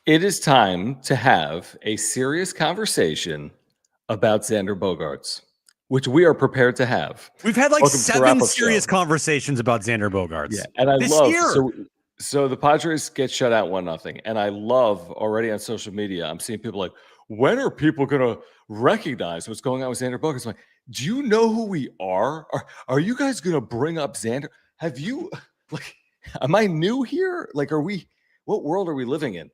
It is time to have a serious conversation about Xander Bogaerts, which we are prepared to have. We've had like Welcome to the 7 wrap-up serious show. conversations about Xander Bogaerts. Yeah, and I this love year. so the Padres get shut out 1-0, and I love already on social media. I'm seeing people like, when are people gonna recognize what's going on with Xander Bogaerts? I'm like, do you know who we are? Are you guys gonna bring up Xander? Have you like? Am I new here? Like, are we? What world are we living in?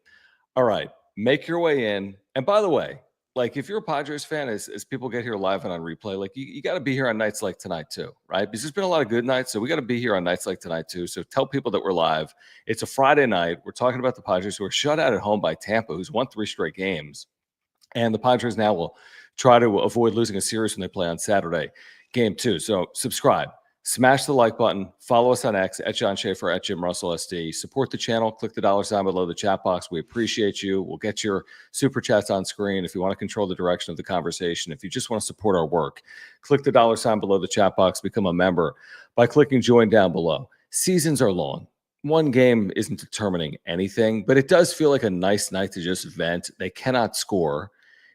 All right, make your way in. And by the way, like if you're a Padres fan, as people get here live and on replay, like you got to be here on nights like tonight too, right? Because there's been a lot of good nights, so we got to be here on nights like tonight too. So tell people that we're live. It's a Friday night. We're talking about the Padres who are shut out at home by Tampa, who's won 3 straight games, and the Padres now will try to avoid losing a series when they play on Saturday, game 2. So subscribe. Smash the like button. Follow us on X at John Schaefer at Jim Russell SD. Support the channel. Click the $sign below the chat box. We appreciate you. We'll get your super chats on screen if you want to control the direction of the conversation. If you just want to support our work, click the $sign below the chat box. Become a member by clicking join down below. Seasons are long. One game isn't determining anything, but it does feel like a nice night to just vent. They cannot score.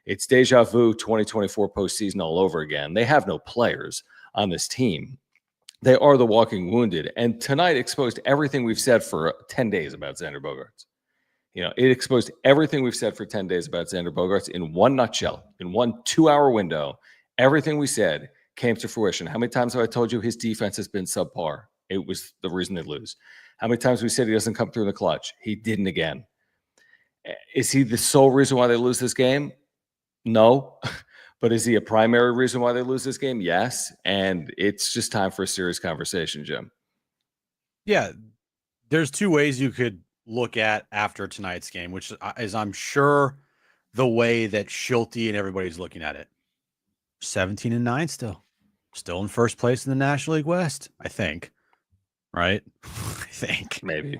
It's deja vu 2024 postseason all over again. They have no players on this team. They are the walking wounded. And tonight exposed everything we've said for 10 days about Xander Bogaerts. You know, it exposed everything we've said for 10 days about Xander Bogaerts in one nutshell, in one 2-hour window. Everything we said came to fruition. How many times have I told you his defense has been subpar? It was the reason they lose. How many times we said he doesn't come through in the clutch? He didn't again. Is he the sole reason why they lose this game? No. But is he a primary reason why they lose this game? Yes. And it's just time for a serious conversation, Jim. Yeah. There's 2 ways you could look at after tonight's game, which is, I'm sure, the way that Schulte and everybody's looking at it. 17-9 still in first place in the National League West, I think. Right? I think. Maybe.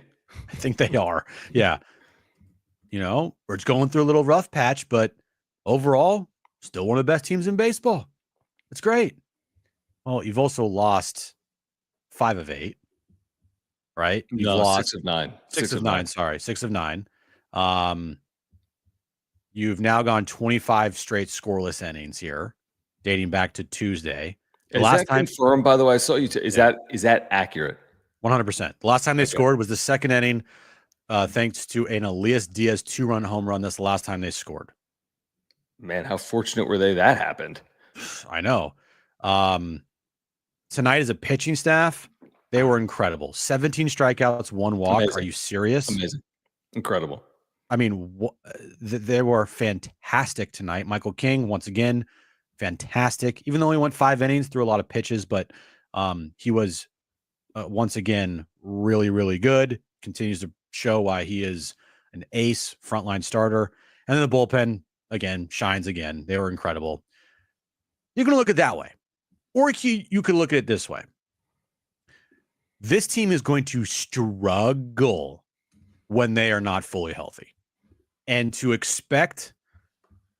I think they are. Yeah. You know, we're just going through a little rough patch, but overall, still one of the best teams in baseball. It's great. Well, you've also lost 5 of 8, right? You've lost 6 of 9. 6 of 9. Sorry, 6 of 9. You've now gone 25 straight scoreless innings here, dating back to Tuesday. Is that confirmed, by the way? I saw you. Is that accurate? 100%. The last time they scored was the second inning, thanks to an Elias Diaz 2-run home run. That's the last time they scored. Man, how fortunate were they that happened? I know. Tonight as a pitching staff, they were incredible. 17 strikeouts, 1 walk. Amazing. Are you serious? Amazing. Incredible. I mean, they were fantastic tonight. Michael King, once again, fantastic. Even though he went 5 innings, threw a lot of pitches, but he was, once again, really, really good. Continues to show why he is an ace frontline starter. And then the bullpen, again, shines again. They were incredible. You can look at it that way. Or you could look at it this way. This team is going to struggle when they are not fully healthy. And to expect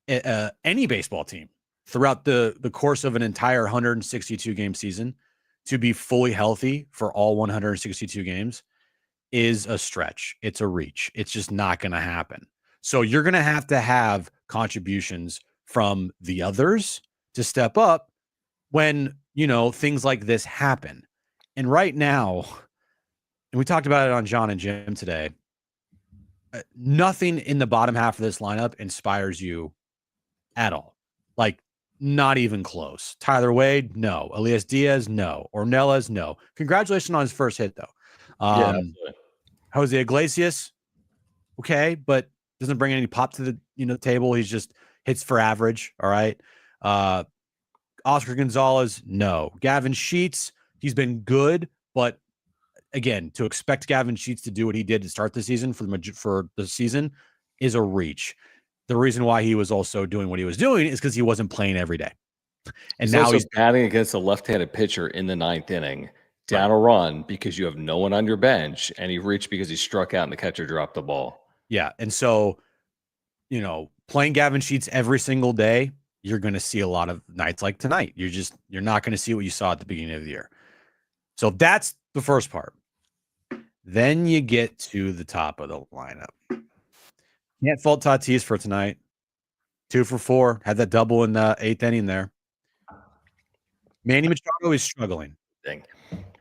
any baseball team throughout the course of an entire 162-game season to be fully healthy for all 162 games is a stretch. It's a reach. It's just not going to happen. So you're going to have contributions from the others to step up when, things like this happen. And right now, and we talked about it on John and Jim today, nothing in the bottom half of this lineup inspires you at all. Like, not even close. Tyler Wade, no. Elias Diaz, no. Ornelas, no. Congratulations on his first hit, though. Jose Iglesias, okay, but doesn't bring any pop to the table. He's just hits for average. All right. Oscar Gonzalez, no. Gavin Sheets, he's been good, but again, to expect Gavin Sheets to do what he did to start the season for the season is a reach. The reason why he was also doing what he was doing is because he wasn't playing every day. And now he's batting against a left-handed pitcher in the 9th inning, down a run because you have no one on your bench, and he reached because he struck out and the catcher dropped the ball. Yeah. And so, playing Gavin Sheets every single day, you're going to see a lot of nights like tonight. You're not going to see what you saw at the beginning of the year. So that's the first part. Then you get to the top of the lineup. Can't fault Tatis for tonight. 2 for 4. Had that double in the 8th inning there. Manny Machado is struggling. Dang.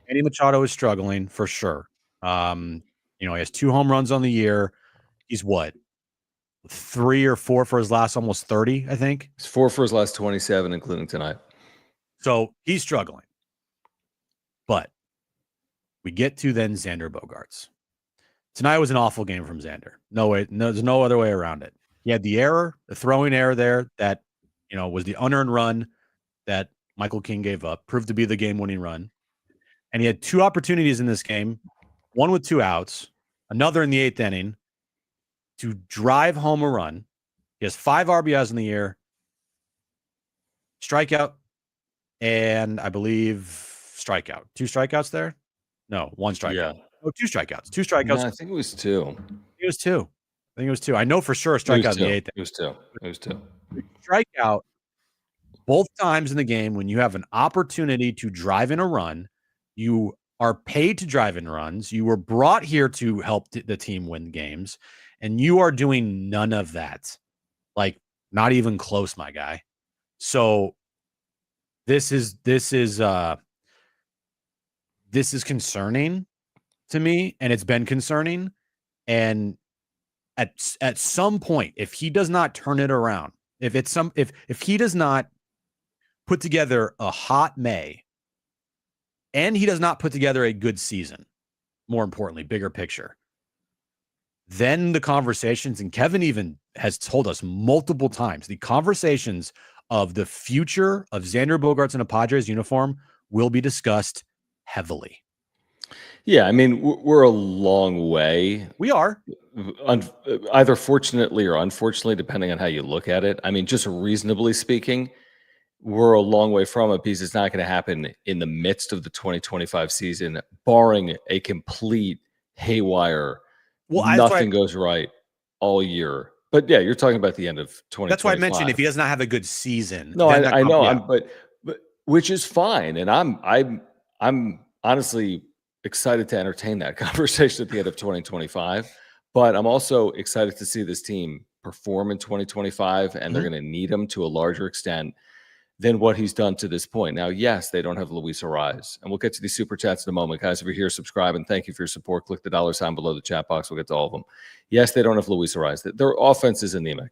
Manny Machado is struggling for sure. He has 2 home runs on the year. He's what? 3 or 4 for his last almost 30, I think. He's 4 for his last 27, including tonight. So he's struggling. But we get to then Xander Bogaerts. Tonight was an awful game from Xander. No way. No, there's no other way around it. He had the error, the throwing error there that, was the unearned run that Michael King gave up, proved to be the game-winning run. And he had 2 opportunities in this game, one with 2 outs, another in the 8th inning, to drive home a run. He has 5 RBIs in the year, strikeout, and I believe strikeout. 2 strikeouts there? No, 1 strikeout. Yeah. Oh, 2 strikeouts. 2 strikeouts. No, I think it was 2. It was 2. I think it was 2. I know for sure a strikeout in the 8th. It was 2. It was 2. Strikeout both times in the game when you have an opportunity to drive in a run. You are paid to drive in runs. You were brought here to help the team win games, and you are doing none of that. Like, not even close, my guy. So this is concerning to me, and it's been concerning. And at some point, if he does not turn it around, if he does not put together a hot May, and he does not put together a good season, more importantly, bigger picture, then the conversations, and Kevin even has told us multiple times, the conversations of the future of Xander Bogaerts in a Padres uniform will be discussed heavily. Yeah, I mean, we're a long way. We are. Either fortunately or unfortunately, depending on how you look at it. I mean, just reasonably speaking, we're a long way from it because it's not going to happen in the midst of the 2025 season, barring a complete haywire. Nothing goes right all year. But yeah, you're talking about the end of 2025. That's why I mentioned if he does not have a good season. No, I know, yeah. but which is fine, and I'm honestly excited to entertain that conversation at the end of 2025. But I'm also excited to see this team perform in 2025, and they're going to need him to a larger extent than what he's done to this point. Now, yes, they don't have Luis Arraez, and we'll get to these super chats in a moment. Guys, if you're here, subscribe, and thank you for your support. Click the $ below the chat box. We'll get to all of them. Yes, they don't have Luis Arraez. Their offense is anemic.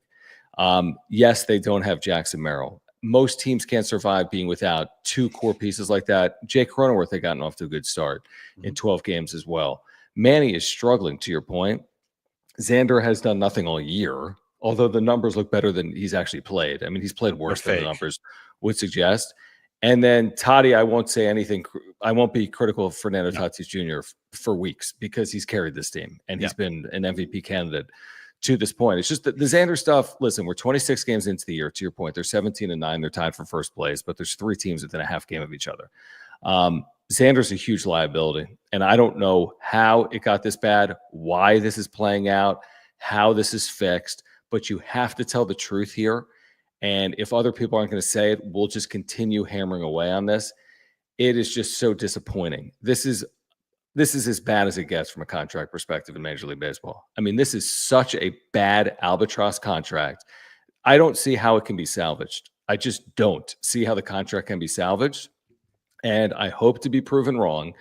Yes, they don't have Jackson Merrill. Most teams can't survive being without 2 core pieces like that. Jake Cronenworth had gotten off to a good start in 12 games as well. Manny is struggling, to your point. Xander has done nothing all year, although the numbers look better than he's actually played. I mean, he's played worse than the numbers would suggest. And then Toddy, I won't say anything. I won't be critical of Fernando Tatis Jr. for weeks because he's carried this team and he's been an MVP candidate to this point. It's just that the Xander stuff, listen, we're 26 games into the year, to your point. They're 17-9. They're tied for first place, but there's 3 teams within a half game of each other. Xander's a huge liability, and I don't know how it got this bad, why this is playing out, how this is fixed, but you have to tell the truth here. And if other people aren't going to say it, we'll just continue hammering away on this. It is just so disappointing. This is as bad as it gets from a contract perspective in Major League Baseball. I mean, this is such a bad albatross contract. I don't see how it can be salvaged. I just don't see how the contract can be salvaged. And I hope to be proven wrong.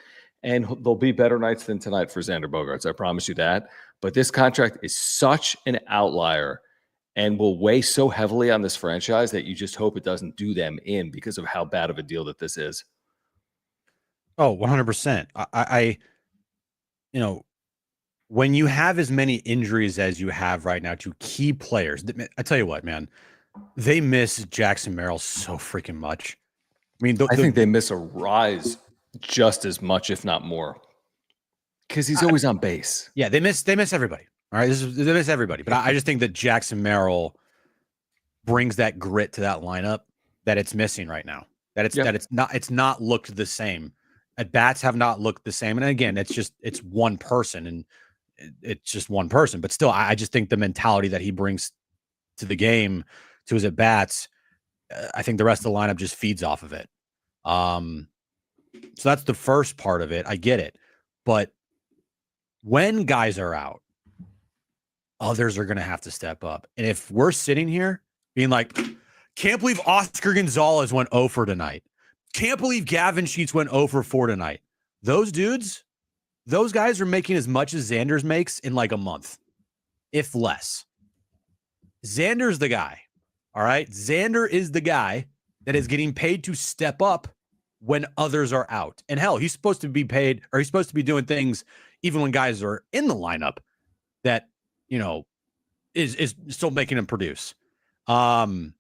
And there'll be better nights than tonight for Xander Bogaerts. I promise you that. But this contract is such an outlier and will weigh so heavily on this franchise that you just hope it doesn't do them in because of how bad of a deal that this is. Oh, 100%. When you have as many injuries as you have right now to key players, I tell you what, man, they miss Jackson Merrill so freaking much. I mean, I think they miss Arraez just as much, if not more, because he's always on base. Yeah, they miss everybody. All right, they miss everybody. But I just think that Jackson Merrill brings that grit to that lineup that it's missing right now. It's not looked the same. At bats have not looked the same. And again, it's one person, and it's just one person. But still, I just think the mentality that he brings to the game, to his at bats, I think the rest of the lineup just feeds off of it. So that's the first part of it. I get it. But when guys are out, others are going to have to step up. And if we're sitting here being like, can't believe Oscar Gonzalez went 0 for tonight. Can't believe Gavin Sheets went 0 for 4 tonight. Those dudes, those guys are making as much as Xander's makes in like a month, if less. Xander's the guy. All right. Xander is the guy that is getting paid to step up when others are out. And hell, he's supposed to be paid, or he's supposed to be doing things even when guys are in the lineup that, you know, is still making him produce. So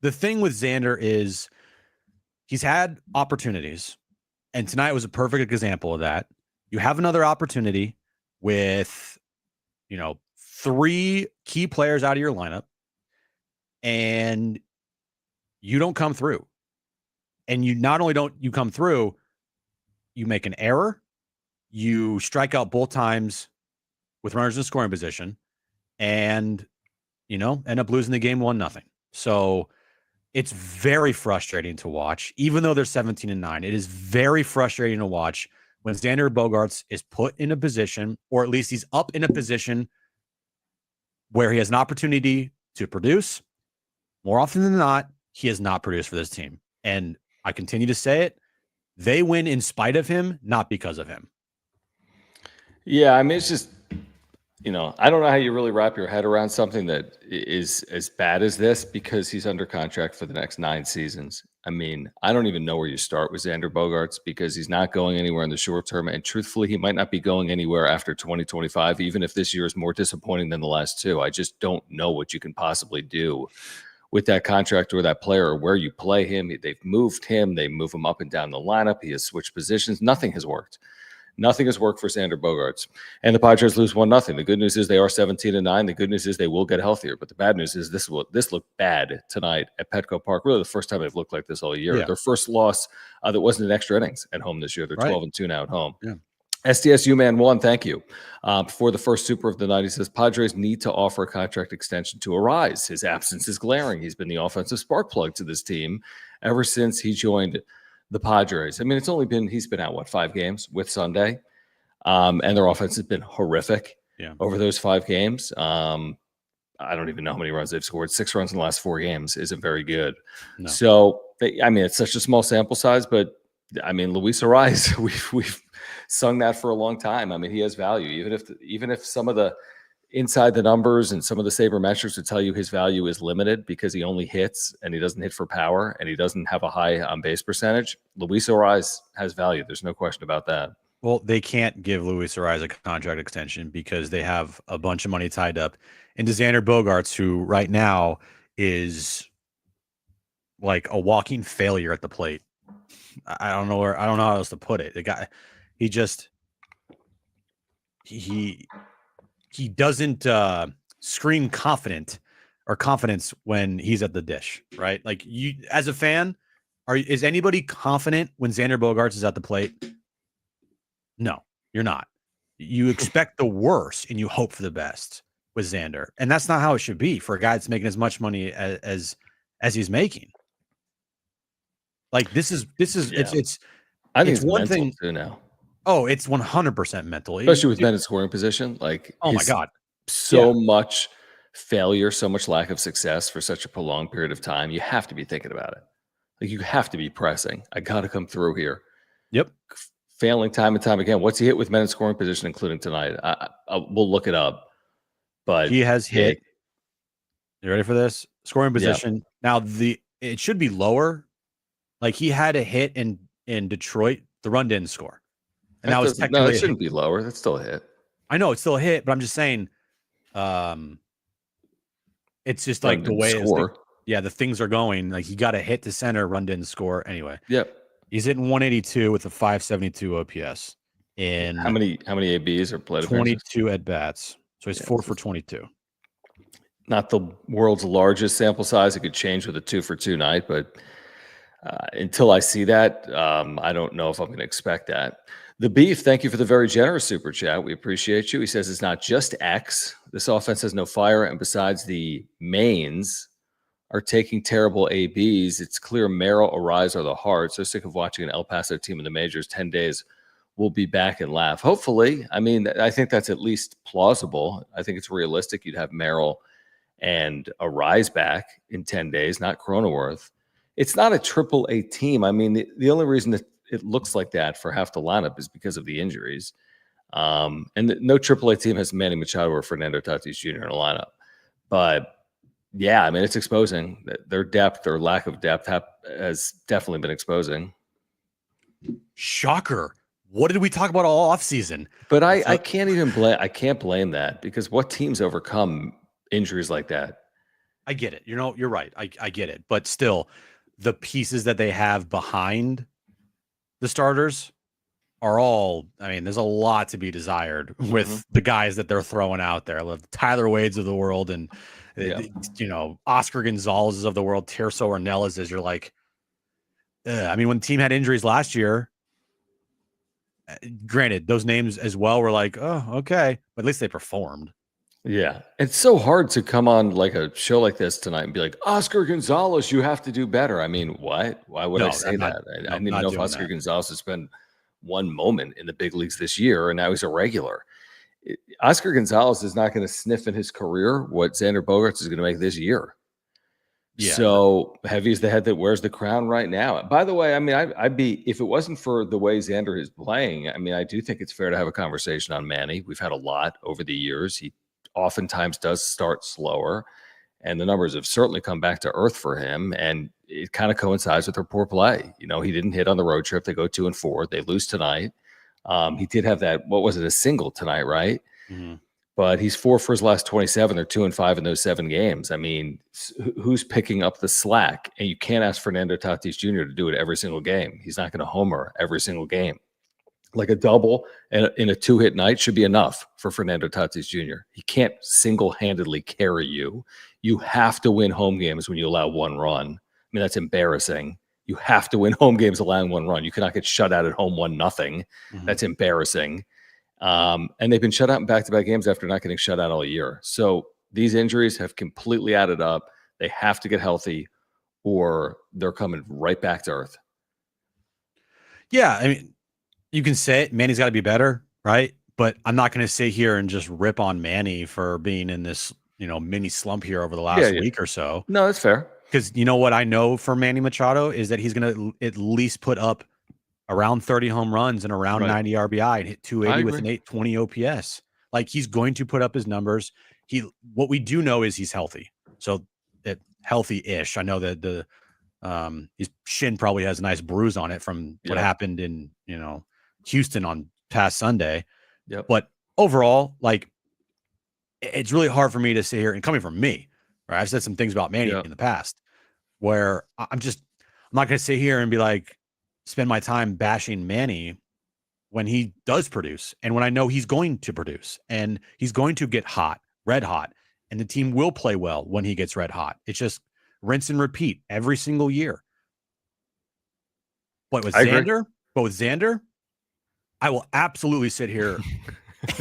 the thing with Xander is he's had opportunities, and tonight was a perfect example of that. You have another opportunity with, you know, 3 key players out of your lineup, and you don't come through. And you not only don't you come through, you make an error, you strike out both times with runners in scoring position, and, you know, end up losing the game 1-0. So it's very frustrating to watch, even though they're 17-9. It is very frustrating to watch when Xander Bogaerts is put in a position, or at least he's up in a position where he has an opportunity to produce. More often than not, he has not produced for this team. And I continue to say it. They win in spite of him, not because of him. Yeah, I mean, it's just, you know, I don't know how you really wrap your head around something that is as bad as this, because he's under contract for the next 9 seasons. I mean, I don't even know where you start with Xander Bogaerts, because he's not going anywhere in the short term. And truthfully, he might not be going anywhere after 2025, even if this year is more disappointing than the last 2. I just don't know what you can possibly do with that contract or that player, or where you play him. They've moved him. They move him up and down the lineup. He has switched positions. Nothing has worked. Nothing has worked for Xander Bogaerts. And the Padres lose 1-0. The good news is they are 17-9. The good news is they will get healthier. But the bad news is this looked bad tonight at Petco Park. Really the first time they've looked like this all year. Yeah. Their first loss that wasn't in extra innings at home this year. They're Right. 12-2 now at home. Yeah. STSU Man 1, thank you. For the first super of the night, he says, Padres need to offer a contract extension to Arise. His absence is glaring. He's been the offensive spark plug to this team ever since he joined the Padres. I mean, he's been out, 5 games with Sunday? And their offense has been horrific over those 5 games. I don't even know how many runs they've scored. 6 runs in the last 4 games isn't very good. No. So, I mean, it's such a small sample size, but I mean, Luis Ariz, we've sung that for a long time. I mean, he has value, even if some of the inside the numbers and some of the sabermetrics would tell you his value is limited because he only hits and he doesn't hit for power and he doesn't have a high on base percentage. Luis Ariz has value. There's no question about that. Well, they can't give Luis Ariz a contract extension because they have a bunch of money tied up into Xander Bogaerts, who right now is like a walking failure at the plate. I don't know how else to put it. The guy, he doesn't scream confidence when he's at the dish, right? Like, you, as a fan, is anybody confident when Xander Bogaerts is at the plate? No, you're not. You expect the worst and you hope for the best with Xander, and that's not how it should be for a guy that's making as much money as he's making. Like, this is it's I think it's one mental thing too now. Oh, it's 100% mental, Especially with men in scoring position. Like, oh my God, so much failure, so much lack of success for such a prolonged period of time. You have to be thinking about it. Like, you have to be pressing. I got to come through here. Yep. Failing time and time again. What's he hit with men in scoring position, including tonight? We'll look it up. But he has hit. You ready for this? Scoring position. Now it should be lower. Like, he had a hit in Detroit. The run didn't score. And that was technically. No, it shouldn't be lower. That's still a hit. I know it's still a hit, but I'm just saying, it's just like the way the things are going. Like, he got a hit to center, run didn't score. Anyway. Yep. He's hitting 182 with a 572 OPS. In how many ABs or plate 22 at bats. So he's 4 for 22. Not the world's largest sample size. It could change with a 2-for-2 night, but until I see that, I don't know if I'm going to expect that. The Beef, thank you for the very generous super chat. We appreciate you. He says it's not just X. This offense has no fire, and besides the mains are taking terrible ABs, it's clear Merrill, Arise are the heart. So sick of watching an El Paso team in the majors 10 days will be back and laugh. Hopefully. I mean, I think that's at least plausible. I think it's realistic. You'd have Merrill and a Rise back in 10 days, not Cronenworth. It's not a triple A team. I mean, the only reason that it looks like that for half the lineup is because of the injuries. No triple A team has Manny Machado or Fernando Tatis Jr. in a lineup. But yeah, I mean, it's exposing their depth or lack of depth has definitely been exposing. Shocker. What did we talk about all offseason? But I can't even blame. I can't blame that because what teams overcome injuries like that? I get it. You're right. I get it. But still, the pieces that they have behind the starters are all, I mean, there's a lot to be desired with the guys that they're throwing out there. Tyler Wade's of the world and, Oscar Gonzalez's of the world, Tirso Ornelas, you're like, I mean, when the team had injuries last year, granted, those names as well were like, oh, okay, but at least they performed. Yeah. It's so hard to come on like a show like this tonight and be like, Oscar Gonzalez, you have to do better. I mean, what? Why would I say that? I didn't even know if Oscar Gonzalez has spent one moment in the big leagues this year, and now he's a regular. Oscar Gonzalez is not going to sniff in his career what Xander Bogaerts is going to make this year. Yeah. So heavy is the head that wears the crown right now. By the way, I mean, I'd be, if it wasn't for the way Xander is playing, I mean, I do think it's fair to have a conversation on Manny. We've had a lot over the years. He oftentimes does start slower, and the numbers have certainly come back to earth for him. And it kind of coincides with their poor play. He didn't hit on the road trip. They go 2-4. They lose tonight. He did have that, what was it, a single tonight, right? Mm-hmm. But he's 4 for his last 27. They're 2-5 in those 7 games. I mean, who's picking up the slack? And you can't ask Fernando Tatis Jr. to do it every single game. He's not going to homer every single game. Like a double in a 2-hit night should be enough for Fernando Tatis Jr. He can't single-handedly carry you. You have to win home games when you allow 1 run. I mean, that's embarrassing. You have to win home games allowing 1 run. You cannot get shut out at home 1-0. Mm-hmm. That's embarrassing. And they've been shut out in back-to-back games after not getting shut out all year. So these injuries have completely added up. They have to get healthy or they're coming right back to earth. Yeah, I mean, you can say it. Manny's got to be better, right? But I'm not going to sit here and just rip on Manny for being in this, mini slump here over the last week or so. No, that's fair. Because you know what I know for Manny Machado is that he's going to at least put up around 30 home runs and around 90 RBI and hit 280 with an 820 OPS. Like, he's going to put up his numbers. What we do know is he's healthy. So healthy-ish. I know that his shin probably has a nice bruise on it from what happened in, Houston on past Sunday. Yep. But overall, like, it's really hard for me to sit here, and coming from me, right? I've said some things about Manny in the past where I'm not going to sit here and be like, spend my time bashing Manny when he does produce and when I know he's going to produce and he's going to get red hot, and the team will play well when he gets red hot. It's just rinse and repeat every single year. But with Xander, I will absolutely sit here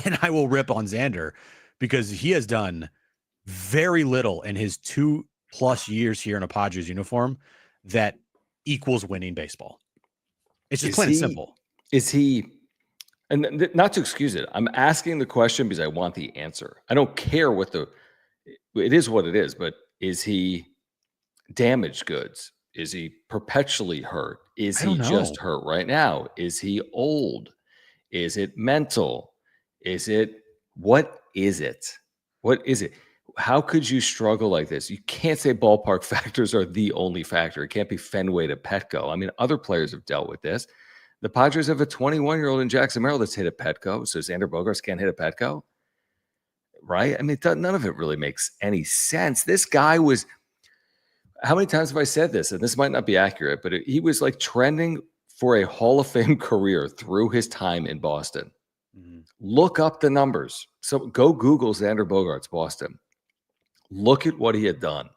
and I will rip on Xander because he has done very little in his 2+ years here in a Padres uniform that equals winning baseball. It's just plain and simple. Is he, and not to excuse it, I'm asking the question because I want the answer. I don't care it is what it is, but is he damaged goods? Is he perpetually hurt? Is he just hurt right now? Is he old? Is it mental? What is it? What is it? How could you struggle like this? You can't say ballpark factors are the only factor. It can't be Fenway to Petco. I mean, other players have dealt with this. The Padres have a 21-year-old in Jackson Merrill that's hit a Petco, so Xander Bogaerts can't hit a Petco, right? I mean, none of it really makes any sense. This guy was, how many times have I said this? And this might not be accurate, but he was like trending for a Hall of Fame career through his time in Boston. Mm-hmm. Look up the numbers. So go Google Xander Bogaerts, Boston. Look at what he had done.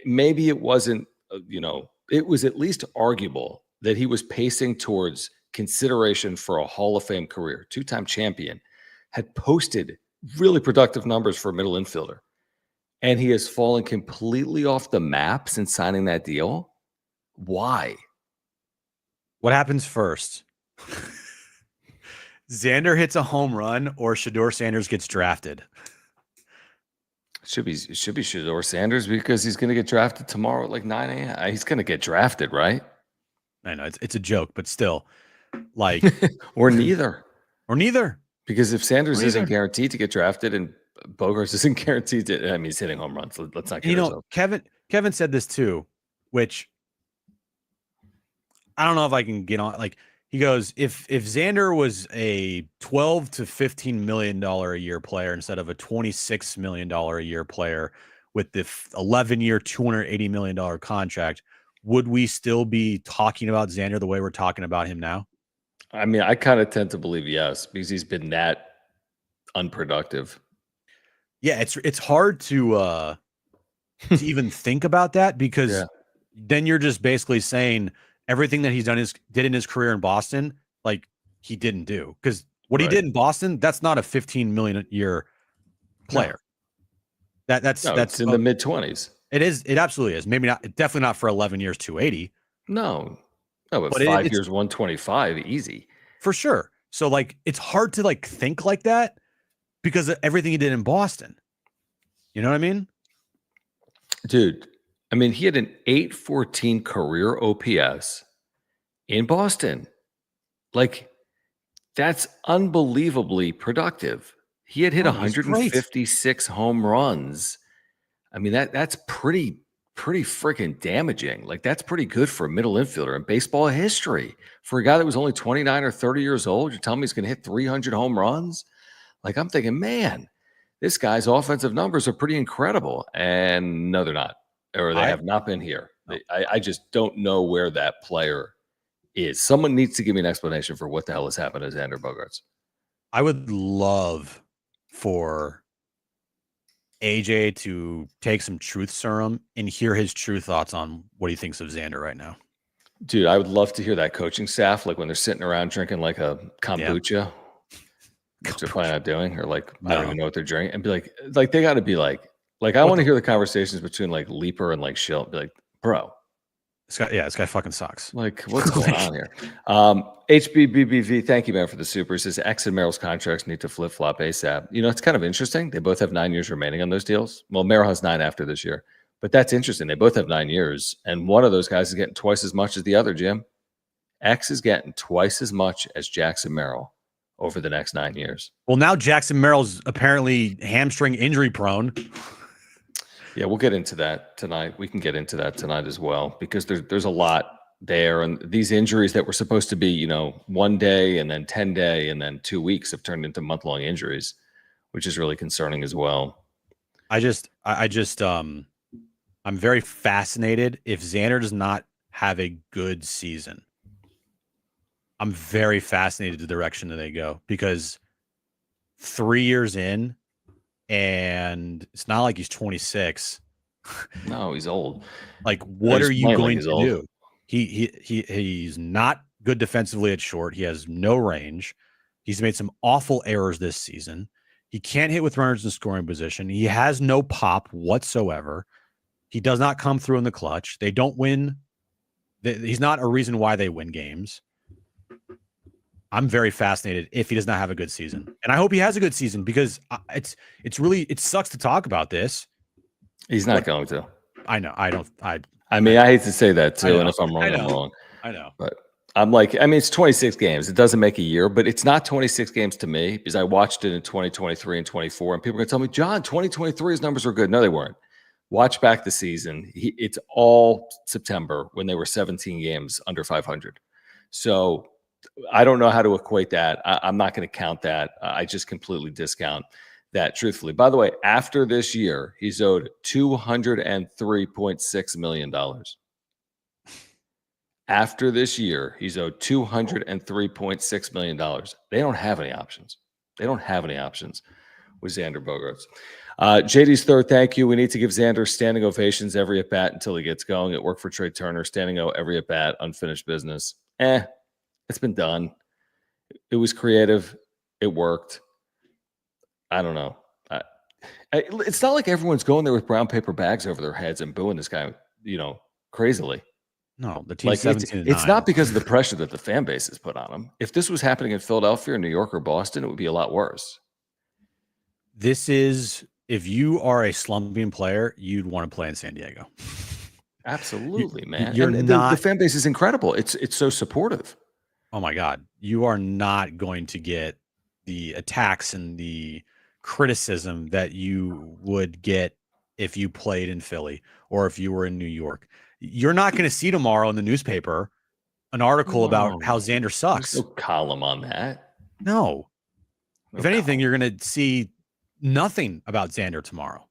Maybe it wasn't, it was at least arguable that he was pacing towards consideration for a Hall of Fame career. 2-time champion, had posted really productive numbers for a middle infielder. And he has fallen completely off the map since signing that deal. Why? What happens first? Xander hits a home run or Shador Sanders gets drafted. Should be Shador Sanders because he's going to get drafted tomorrow at like 9 a.m. He's going to get drafted, right? I know it's a joke, but still, like, or neither. Or neither. Because if Sanders isn't guaranteed to get drafted and Bogaerts isn't guaranteed to, I mean, he's hitting home runs. Let's not get ourselves. Kevin said this too, which I don't know if I can get on. Like, he goes, if Xander was a $12 to $15 million a year player instead of a $26 million a year player with the 11-year, $280 million contract, would we still be talking about Xander the way we're talking about him now? I mean, I kind of tend to believe yes, because he's been that unproductive. Yeah, it's hard to even think about that, because then you're just basically saying everything that he's did in his career in Boston, like, he didn't do. Because what he did in Boston, that's not a $15 million a year player. No. That's in the mid-20s. It is. It absolutely is. Maybe not. Definitely not for 11 years, 280. No, but 5 years, 125, easy for sure. So, like, it's hard to like think like that because of everything he did in Boston. You know what I mean, dude? I mean, he had an 814 career OPS in Boston. Like, that's unbelievably productive. He had hit 156 home runs. I mean, that's pretty freaking damaging. Like, that's pretty good for a middle infielder in baseball history. For a guy that was only 29 or 30 years old, you're telling me he's going to hit 300 home runs? Like, I'm thinking, man, this guy's offensive numbers are pretty incredible. And no, they're not. Or they have not been here. No. I just don't know where that player is. Someone needs to give me an explanation for what the hell has happened to Xander Bogaerts. I would love for AJ to take some truth serum and hear his true thoughts on what he thinks of Xander right now. Dude, I would love to hear that coaching staff, like when they're sitting around drinking like a kombucha, which they're probably not doing, or like, I don't even know what they're drinking, and be like they got to be like I want to hear the conversations between like Leaper and like Schilt. Be like, bro, this guy fucking sucks. Like, what's going on here? HBBBV, thank you, man, for the super. It says X and Merrill's contracts need to flip flop ASAP. You know, it's kind of interesting. They both have 9 years remaining on those deals. Well, Merrill has 9 after this year, but that's interesting. They both have 9 years, and one of those guys is getting twice as much as the other, Jim. X is getting twice as much as Jackson Merrill over the next 9 years. Well, now Jackson Merrill's apparently hamstring injury prone. Yeah, we'll get into that tonight. We can get into that tonight as well, because there's a lot there. And these injuries that were supposed to be, you know, 1 day and then 10 day and then 2 weeks have turned into month-long injuries, which is really concerning as well. I'm very fascinated if Xander does not have a good season. I'm very fascinated the direction that they go, because 3 years in, and it's not like he's 26. No, he's old. Like, what are you going to do? He's not good defensively at short. He has no range. He's made some awful errors this season. He can't hit with runners in scoring position. He has no pop whatsoever. He does not come through in the clutch. They don't win. He's not a reason why they win games. I'm very fascinated if he does not have a good season, and I hope he has a good season, because it sucks to talk about this. He's not going to. I know. I mean, I hate to say that too, and if I'm wrong, I'm wrong. I know. But I'm like, I mean, it's 26 games. It doesn't make a year, but it's not 26 games to me, because I watched it in 2023 and 24, and people are going to tell me, John, 2023's numbers were good. No, they weren't. Watch back the season. It's all September when they were 17 games under 500. So I don't know how to equate that. I'm not going to count that. I just completely discount that, truthfully. By the way, after this year, he's owed $203.6 million. After this year, he's owed $203.6 million. They don't have any options. They don't have any options with Xander Bogaerts. JD's third, thank you. We need to give Xander standing ovations every at bat until he gets going. It worked for Trey Turner. Standing O every at bat, unfinished business. It's been done. It was creative. It worked. I don't know. It's not like everyone's going there with brown paper bags over their heads and booing this guy, you know, crazily. No, the team's Like 17 and it's 9. not because of the pressure that the fan base has put on them. If this was happening in Philadelphia or New York or Boston, it would be a lot worse. This is, if you are a slumping player, you'd want to play in San Diego. Absolutely, man. You're And the not. fan base is incredible. It's so supportive. Oh my God, you are not going to get the attacks and the criticism that you would get if you played in Philly or if you were in New York. You're not going to see tomorrow in the newspaper an article about how Xander There's sucks. no column on that. No. No If anything, column. you're going to see nothing about Xander tomorrow.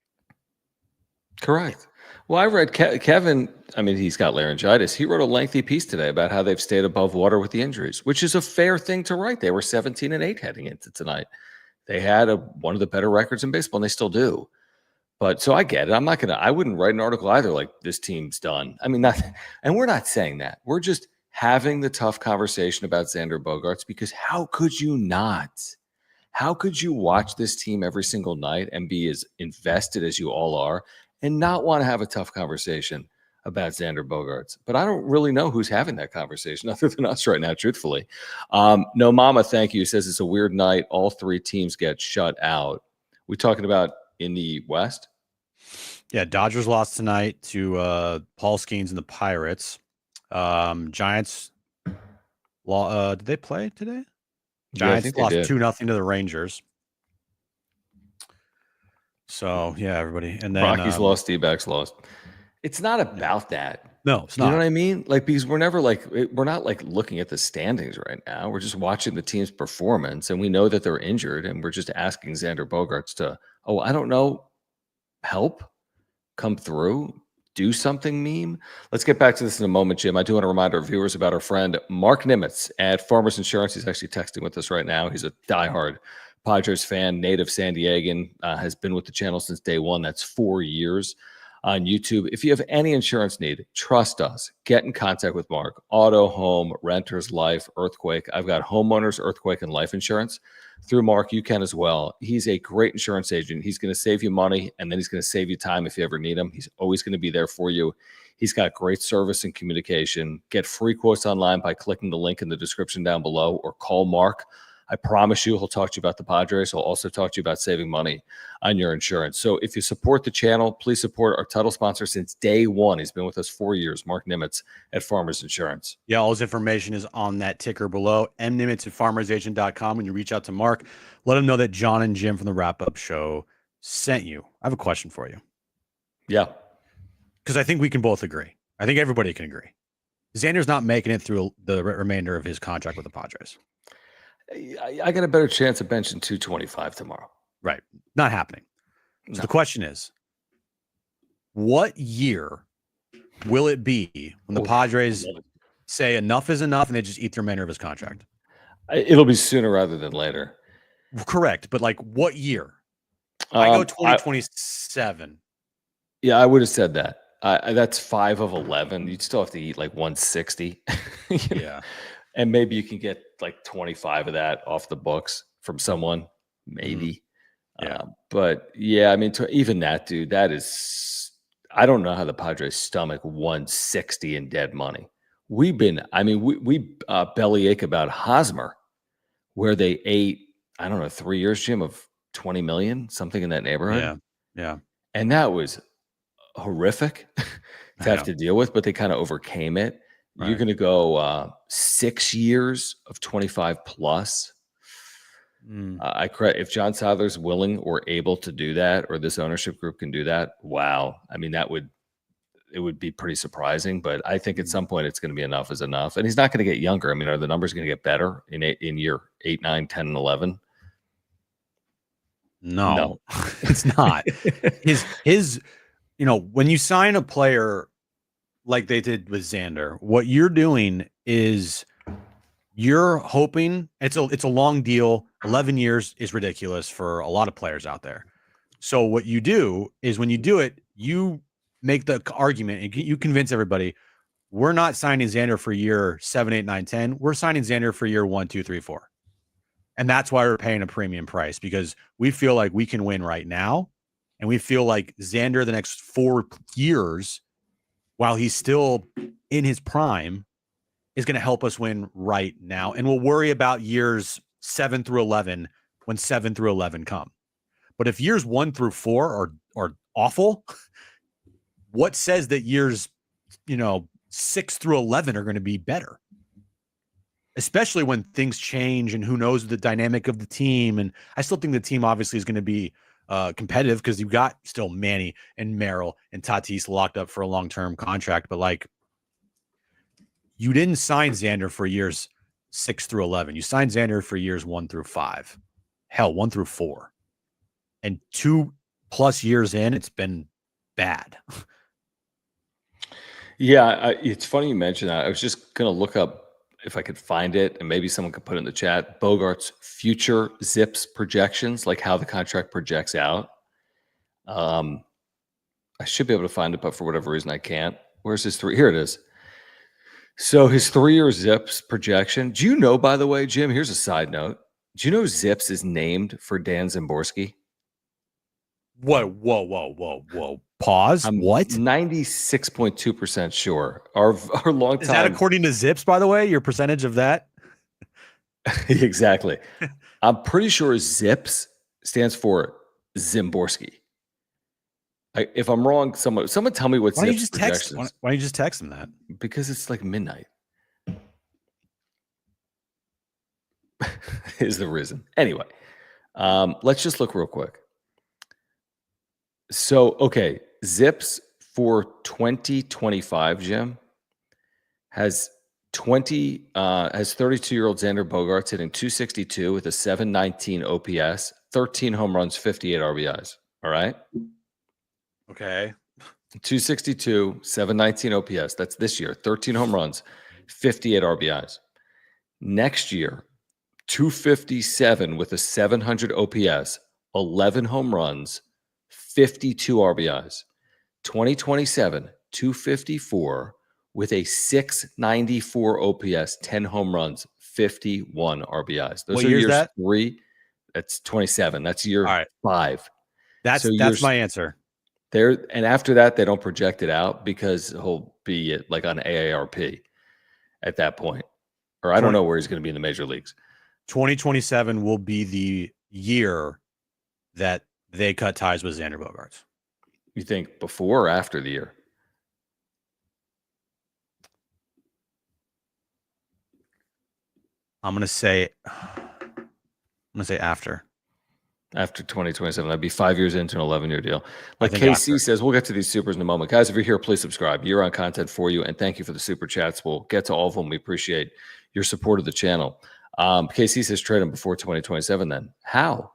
Correct. Well, I read Kevin. I mean, he's got laryngitis. He wrote a lengthy piece today about how they've stayed above water with the injuries, which is a fair thing to write. They were 17-8 heading into tonight. They had one of the better records in baseball, and they still do. But so I get it. I wouldn't write an article either like this team's done. I mean, and we're not saying that. We're just having the tough conversation about Xander Bogaerts because how could you not? How could you watch this team every single night and be as invested as you all are and not want to have a tough conversation about Xander Bogaerts? But I don't really know who's having that conversation other than us right now, truthfully. No, Mama, thank you. Says it's a weird night. All three teams get shut out. We talking about in the West? Yeah, Dodgers lost tonight to Paul Skeens and the Pirates. Giants, did they play today? Giants lost 2-0 to the Rangers. So yeah, everybody, and then Rockies lost, D-backs lost. It's not about that. No, it's not. You know what I mean? Like, because we're not like looking at the standings right now. We're just watching the team's performance, and we know that they're injured, and we're just asking Xander Bogaerts to, I don't know, help, come through, do something meme. Let's get back to this in a moment, Jim. I do want to remind our viewers about our friend Mark Nimitz at Farmers Insurance. He's actually texting with us right now. He's a diehard Padres fan, native San Diegan, has been with the channel since day one. That's 4 years on YouTube. If you have any insurance need, trust us. Get in contact with Mark. Auto, home, renters, life, earthquake. I've got homeowners, earthquake, and life insurance. Through Mark, you can as well. He's a great insurance agent. He's going to save you money, and then he's going to save you time if you ever need him. He's always going to be there for you. He's got great service and communication. Get free quotes online by clicking the link in the description down below or call Mark. I promise you he'll talk to you about the Padres. He'll also talk to you about saving money on your insurance. So if you support the channel, please support our title sponsor since day one. He's been with us 4 years, Mark Nimitz at Farmers Insurance. Yeah, all his information is on that ticker below, mnimitz at farmersagent.com. When you reach out to Mark, let him know that John and Jim from the Wrap-Up Show sent you. I have a question for you. Yeah. Because I think we can both agree. I think everybody can agree. Xander's not making it through the remainder of his contract with the Padres. I got a better chance of benching 225 tomorrow. Right. Not happening. So the question is, what year will it be when the Padres say enough is enough and they just eat the remainder of his contract? It'll be sooner rather than later. Correct. But like what year? I go 2027. Yeah, I would have said that. That's 5 of 11. You'd still have to eat like 160. Yeah. And maybe you can get like 25 of that off the books from someone, maybe. Yeah. But yeah, I mean, even that, dude, that is, I don't know how the Padres stomach 160 in dead money. We bellyache about Hosmer, where they ate, I don't know, 3 years, Jim, of 20 million, something in that neighborhood. Yeah. Yeah. And that was horrific to have to deal with, but they kind of overcame it. Right. You're going to go 6 years of 25 plus. If John Sadler's willing or able to do that, or this ownership group can do that, wow. I mean, it would be pretty surprising, but I think at some point it's going to be enough is enough. And he's not going to get younger. I mean, are the numbers going to get better in year 8, 9, 10, and 11? No. It's not. his, when you sign a player like they did with Xander, what you're doing is you're hoping it's a long deal. 11 years is ridiculous for a lot of players out there. So what you do is when you do it, you make the argument and you convince everybody we're not signing Xander for year 7, 8, 9, 10. We're signing Xander for year 1, 2, 3, 4. And that's why we're paying a premium price, because we feel like we can win right now. And we feel like Xander the next 4 years while he's still in his prime, is going to help us win right now. And we'll worry about years 7 through 11 when 7 through 11 come. But if years 1 through 4 are awful, what says that years, 6 through 11 are going to be better? Especially when things change and who knows the dynamic of the team. And I still think the team obviously is going to be competitive because you've got still Manny and Merrill and Tatis locked up for a long-term contract. But like, you didn't sign Xander for years 6 through 11. You signed Xander for years 1 through 5. Hell, 1 through 4. And 2+ years in, it's been bad. Yeah, it's funny you mentioned that. I was just going to look up if I could find it, and maybe someone could put it in the chat, Bogaerts' future ZiPS projections, like how the contract projects out. I should be able to find it, but for whatever reason, I can't. Where's his 3? Here it is. So his 3-year ZiPS projection. Do you know, by the way, Jim, here's a side note. Do you know ZiPS is named for Dan Szymborski? Whoa. Pause. I'm what? 96.2% sure. Our long time. Is that according to ZiPS, by the way, your percentage of that? Exactly. I'm pretty sure ZiPS stands for Szymborski. If I'm wrong, someone tell me what ZiPS projection is. Why don't you just text him that? Because it's like midnight. Is the reason. Anyway, let's just look real quick. So, okay, ZiPS for 2025, Jim, has 32-year-old Xander Bogaerts hitting .262 with a .719 OPS, 13 home runs, 58 RBIs. All right? Okay. 262, .719 OPS. That's this year. 13 home runs, 58 RBIs. Next year, 257 with a 700 OPS, 11 home runs, 52 RBIs. 2027, 254 with a 694 OPS, 10 home runs, 51 RBIs. Those are years that? 3. That's 27. That's year 5. That's my answer. There, and after that, they don't project it out because he'll be like on AARP at that point. Or I don't know where he's going to be in the major leagues. 2027 will be the year that they cut ties with Xander Bogaerts. You think before or after the year? I'm gonna say after. After 2027. That'd be 5 years into an 11-year deal. Like KC says, we'll get to these supers in a moment. Guys, if you're here, please subscribe. You're on content for you, and thank you for the super chats. We'll get to all of them. We appreciate your support of the channel. KC says trade him before 2027 then. How?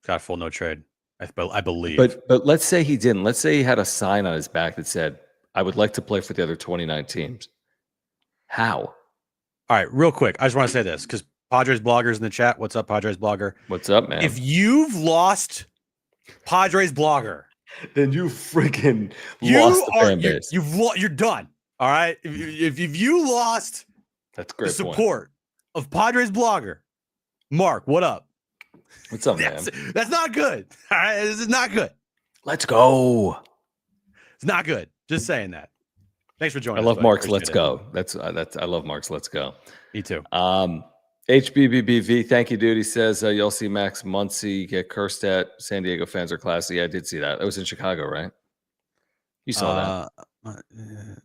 Got full no trade, I believe. But let's say he didn't. Let's say he had a sign on his back that said, I would like to play for the other 29 teams. How? All right, real quick. I just want to say this because Padres bloggers in the chat. What's up, Padres blogger? What's up, man? If you've lost Padres blogger, then you freaking lost the fan base. You're done. All right. If you lost that's great the support of Padres blogger, Mark, what up? What's up, man? That's not good. All right, this is not good. Let's go. It's not good. Just saying that. Thanks for joining. I love Mark's Let's Go. That's I love Mark's Let's Go. Me too. HBBBV, thank you, dude. He says you'll see Max Muncy get cursed at. San Diego fans are classy. I did see that. That was in Chicago, right? You saw that.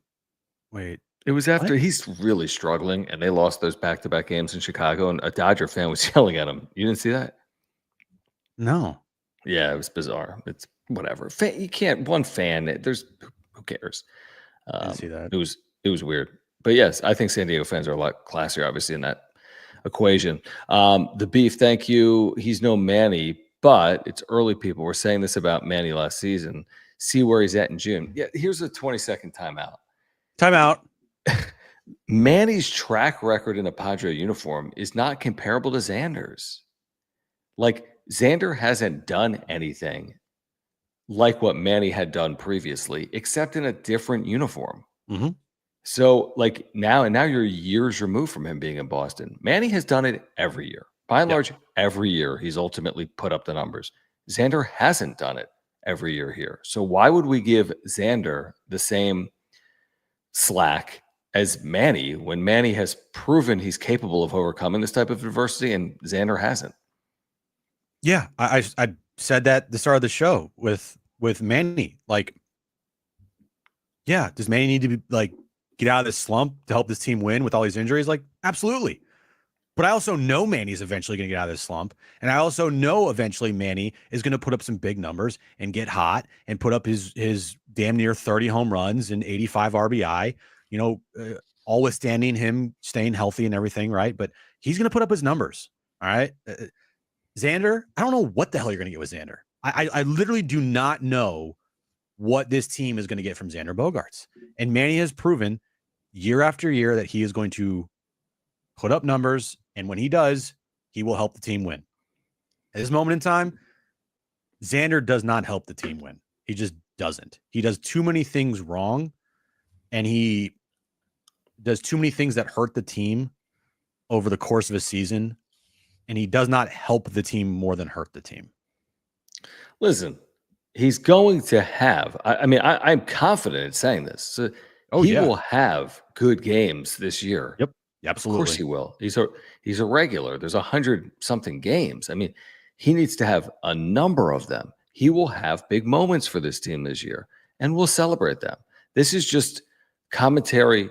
Wait. It was after he's really struggling, and they lost those back-to-back games in Chicago, and a Dodger fan was yelling at him. You didn't see that? No. Yeah, it was bizarre. It's whatever. You can't one fan. Who cares? I didn't see that. It was weird. But yes, I think San Diego fans are a lot classier, obviously, in that equation. The beef, thank you. He's no Manny, but it's early, people. We're saying this about Manny last season. See where he's at in June. Yeah, here's a 20-second timeout. Timeout. Manny's track record in a Padre uniform is not comparable to Xander's. Like, Xander hasn't done anything like what Manny had done previously, except in a different uniform. Mm-hmm. So, like, now you're years removed from him being in Boston. Manny has done it every year. By and large, every year he's ultimately put up the numbers. Xander hasn't done it every year here. So why would we give Xander the same slack as Manny when Manny has proven he's capable of overcoming this type of adversity and Xander hasn't? Yeah, I said that at the start of the show with Manny. Like, yeah, does Manny need to be like get out of this slump to help this team win with all these injuries? Like, absolutely. But I also know Manny's eventually going to get out of this slump. And I also know eventually Manny is going to put up some big numbers and get hot and put up his damn near 30 home runs and 85 RBI, all withstanding him staying healthy and everything, right? But he's going to put up his numbers. All right. Xander, I don't know what the hell you're going to get with Xander. I literally do not know what this team is going to get from Xander Bogaerts. And Manny has proven year after year that he is going to put up numbers, and when he does, he will help the team win. At this moment in time, Xander does not help the team win. He just doesn't. He does too many things wrong, and he does too many things that hurt the team over the course of a season, and he does not help the team more than hurt the team. Listen, he's going to have, I'm confident in saying this. So he will have good games this year. Yep. Absolutely. Of course he will. He's a regular. There's 100-something games. I mean, he needs to have a number of them. He will have big moments for this team this year, and we'll celebrate them. This is just commentary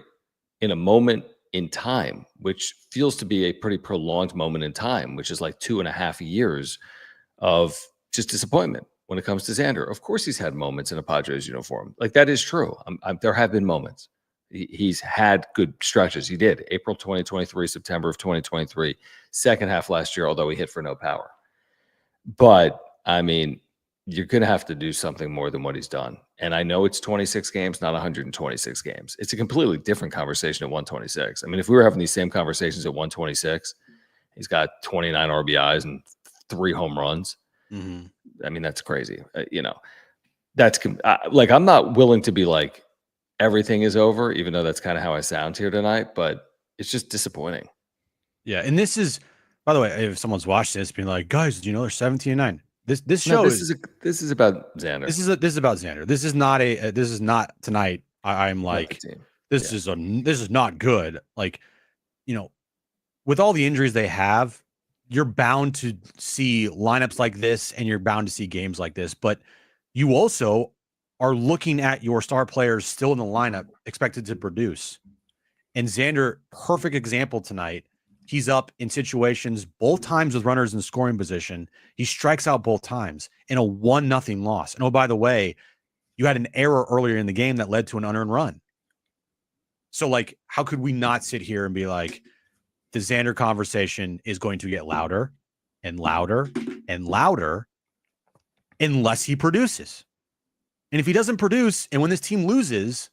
in a moment in time, which feels to be a pretty prolonged moment in time, which is like 2.5 years of just disappointment when it comes to Xander. Of course, he's had moments in a Padres uniform. Like, that is true. There have been moments. He's had good stretches. He did. April 2023, September of 2023, second half last year, although he hit for no power. But, I mean, you're going to have to do something more than what he's done. And I know it's 26 games, not 126 games. It's a completely different conversation at 126. I mean, if we were having these same conversations at 126, he's got 29 RBIs and 3 home runs. Mm-hmm. I mean, that's crazy. That's like, I'm not willing to be like, everything is over, even though that's kind of how I sound here tonight, but it's just disappointing. Yeah. And this is, by the way, if someone's watched this being like, guys, do you know they're 17-9? This show this is about Xander. This is about Xander. This is not tonight. I'm like, this is not good. Like, with all the injuries they have, you're bound to see lineups like this and you're bound to see games like this, but you also are looking at your star players still in the lineup expected to produce. And Xander, perfect example tonight. He's up in situations both times with runners in scoring position. He strikes out both times in a 1-0 loss. And oh, by the way, you had an error earlier in the game that led to an unearned run. So, like, how could we not sit here and be like, the Xander conversation is going to get louder and louder and louder unless he produces. And if he doesn't produce, and when this team loses,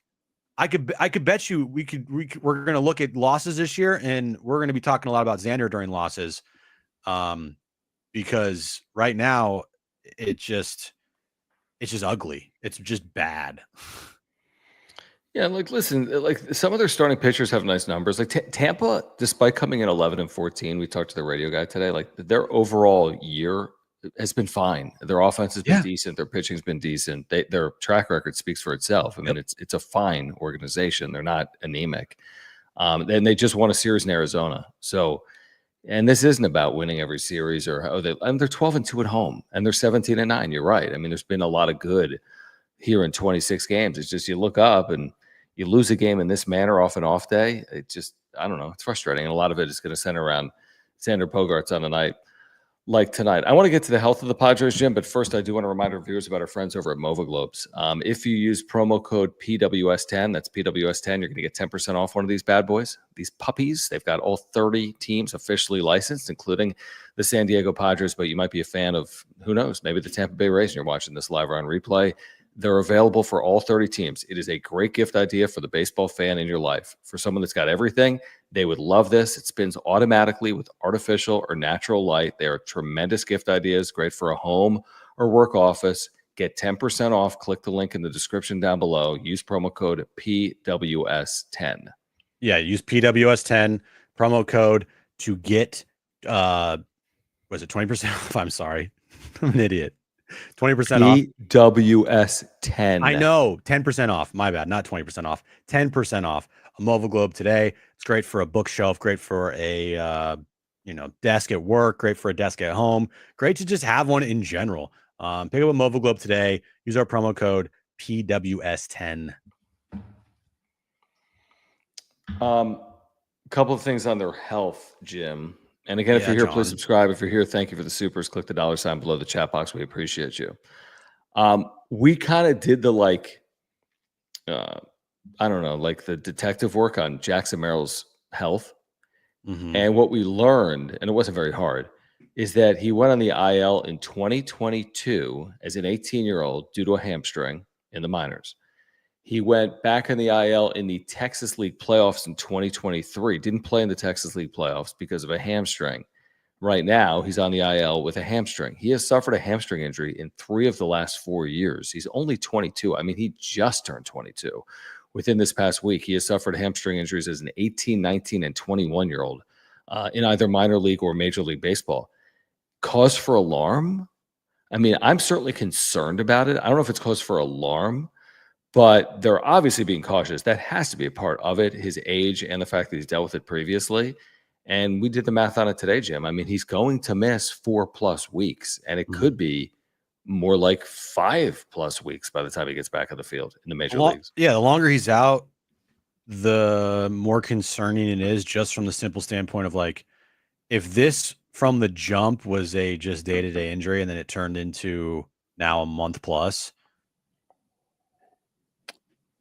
I could bet you we're going to look at losses this year, and we're going to be talking a lot about Xander during losses, because right now it's just ugly. It's just bad. Yeah, like, listen, like, some of their starting pitchers have nice numbers. Like, Tampa, despite coming in 11-14, we talked to the radio guy today. Like, their overall year has been fine. Their offense has been decent. Their pitching's been decent. Their track record speaks for itself. I mean, it's a fine organization. They're not anemic. And they just won a series in Arizona. So, and this isn't about winning every series they're 12-2 at home, and they're 17-9. You're right. I mean, there's been a lot of good here in 26 games. It's just, you look up and you lose a game in this manner off an off day. It just, I don't know. It's frustrating. And a lot of it is going to center around Xander Bogaerts on a night like tonight. I want to get to the health of the Padres, Jim, but first I do want to remind our viewers about our friends over at Mova Globes. If you use promo code PWS10, that's PWS10, you're going to get 10% off one of these bad boys, these puppies. They've got all 30 teams officially licensed, including the San Diego Padres, but you might be a fan of, who knows, maybe the Tampa Bay Rays, and you're watching this live or on replay. They're available for all 30 teams. It is a great gift idea for the baseball fan in your life. For someone that's got everything, they would love this. It spins automatically with artificial or natural light. They are tremendous gift ideas, great for a home or work office. Get 10% off. Click the link in the description down below. Use promo code PWS10. Yeah, use PWS10 promo code to get, was it 20% off? I'm sorry. I'm an idiot. 20% off. PWS 10. I know, 10% off. My bad, not 20% off. 10% off. A Mobile Globe today. It's great for a bookshelf, great for a desk at work, great for a desk at home, great to just have one in general. Pick up a Mobile Globe today. Use our promo code PWS10. Couple of things on their health, Jim. And again, if you're here, please subscribe. If you're here, thank you for the supers. Click the $ below the chat box. We appreciate you. We kind of did the I don't know, like the detective work on Jackson Merrill's health. Mm-hmm. And what we learned, and it wasn't very hard, is that he went on the IL in 2022 as an 18-year-old due to a hamstring in the minors. He went back in the IL in the Texas League playoffs in 2023. Didn't play in the Texas League playoffs because of a hamstring. Right now, he's on the IL with a hamstring. He has suffered a hamstring injury in 3 of the last 4 years. He's only 22. I mean, he just turned 22. Within this past week, he has suffered hamstring injuries as an 18, 19, and 21-year-old in either minor league or Major League Baseball. Cause for alarm? I mean, I'm certainly concerned about it. I don't know if it's cause for alarm, but they're obviously being cautious. That has to be a part of it, his age and the fact that he's dealt with it previously. And we did the math on it today, Jim. I mean, he's going to miss 4+ weeks, and it could be more like 5+ weeks by the time he gets back on the field in the major leagues. Yeah, the longer he's out, the more concerning it is, just from the simple standpoint of like, if this from the jump was a just day-to-day injury and then it turned into now a month plus,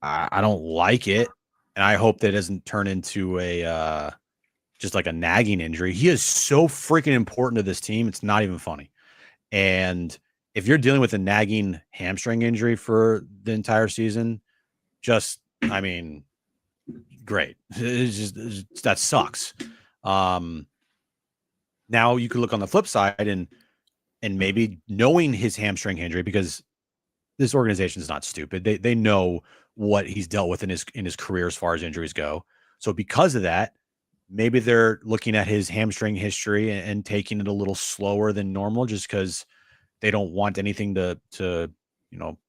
I don't like it. And I hope that it doesn't turn into a just like a nagging injury. He is so freaking important to this team. It's not even funny. And if you're dealing with a nagging hamstring injury for the entire season, I mean, great. That sucks. Now you could look on the flip side and maybe knowing his hamstring injury, because this organization is not stupid. They know what he's dealt with in his career as far as injuries go. So because of that, maybe they're looking at his hamstring history and taking it a little slower than normal, just because they don't want anything to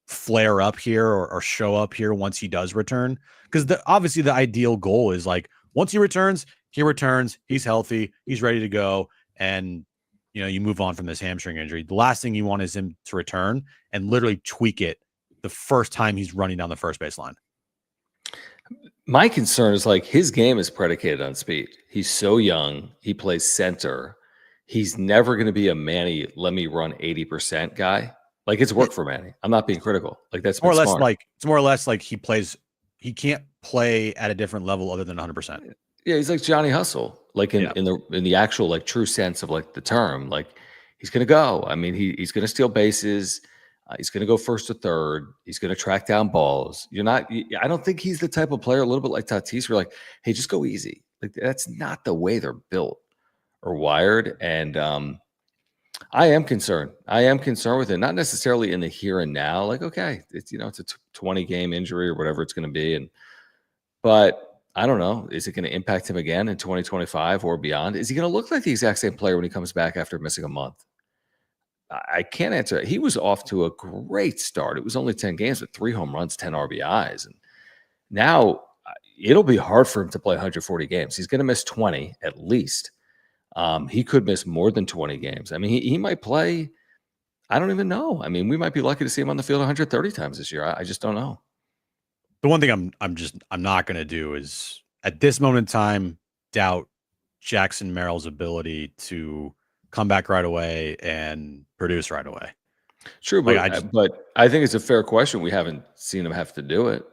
flare up here or show up here once he does return. Because obviously the ideal goal is like, once he returns, he's healthy, he's ready to go, and you move on from this hamstring injury. The last thing you want is him to return and literally tweak it the first time he's running down the first baseline. My concern is like his game is predicated on speed. He's so young. He plays center. He's never going to be a Manny, let me run 80% guy. Like, it's worked for Manny. I'm not being critical. Like, that's more or less smart. It's more or less like he can't play at a different level other than 100%. Yeah, he's like Johnny Hustle, like in the actual like true sense of like the term. Like, he's going to go. I mean, he's going to steal bases. He's going to go first to third. He's going to track down balls. I don't think he's the type of player, a little bit like Tatis, where like, hey, just go easy. Like, that's not the way they're built or wired. And I am concerned. With it, not necessarily in the here and now. Like, okay, it's it's a 20-game injury or whatever it's going to be, but I don't know. Is it going to impact him again in 2025 or beyond? Is he going to look like the exact same player when he comes back after missing a month? I can't answer it. He was off to a great start. It was only 10 games with 3 home runs, 10 RBIs. And now it'll be hard for him to play 140 games. He's going to miss 20 at least. He could miss more than 20 games. I mean, he might play. I don't even know. I mean, we might be lucky to see him on the field 130 times this year. I just don't know. The one thing I'm not going to do is, at this moment in time, doubt Jackson Merrill's ability to come back right away and produce right away. True, but but I think it's a fair question. We haven't seen him have to do it.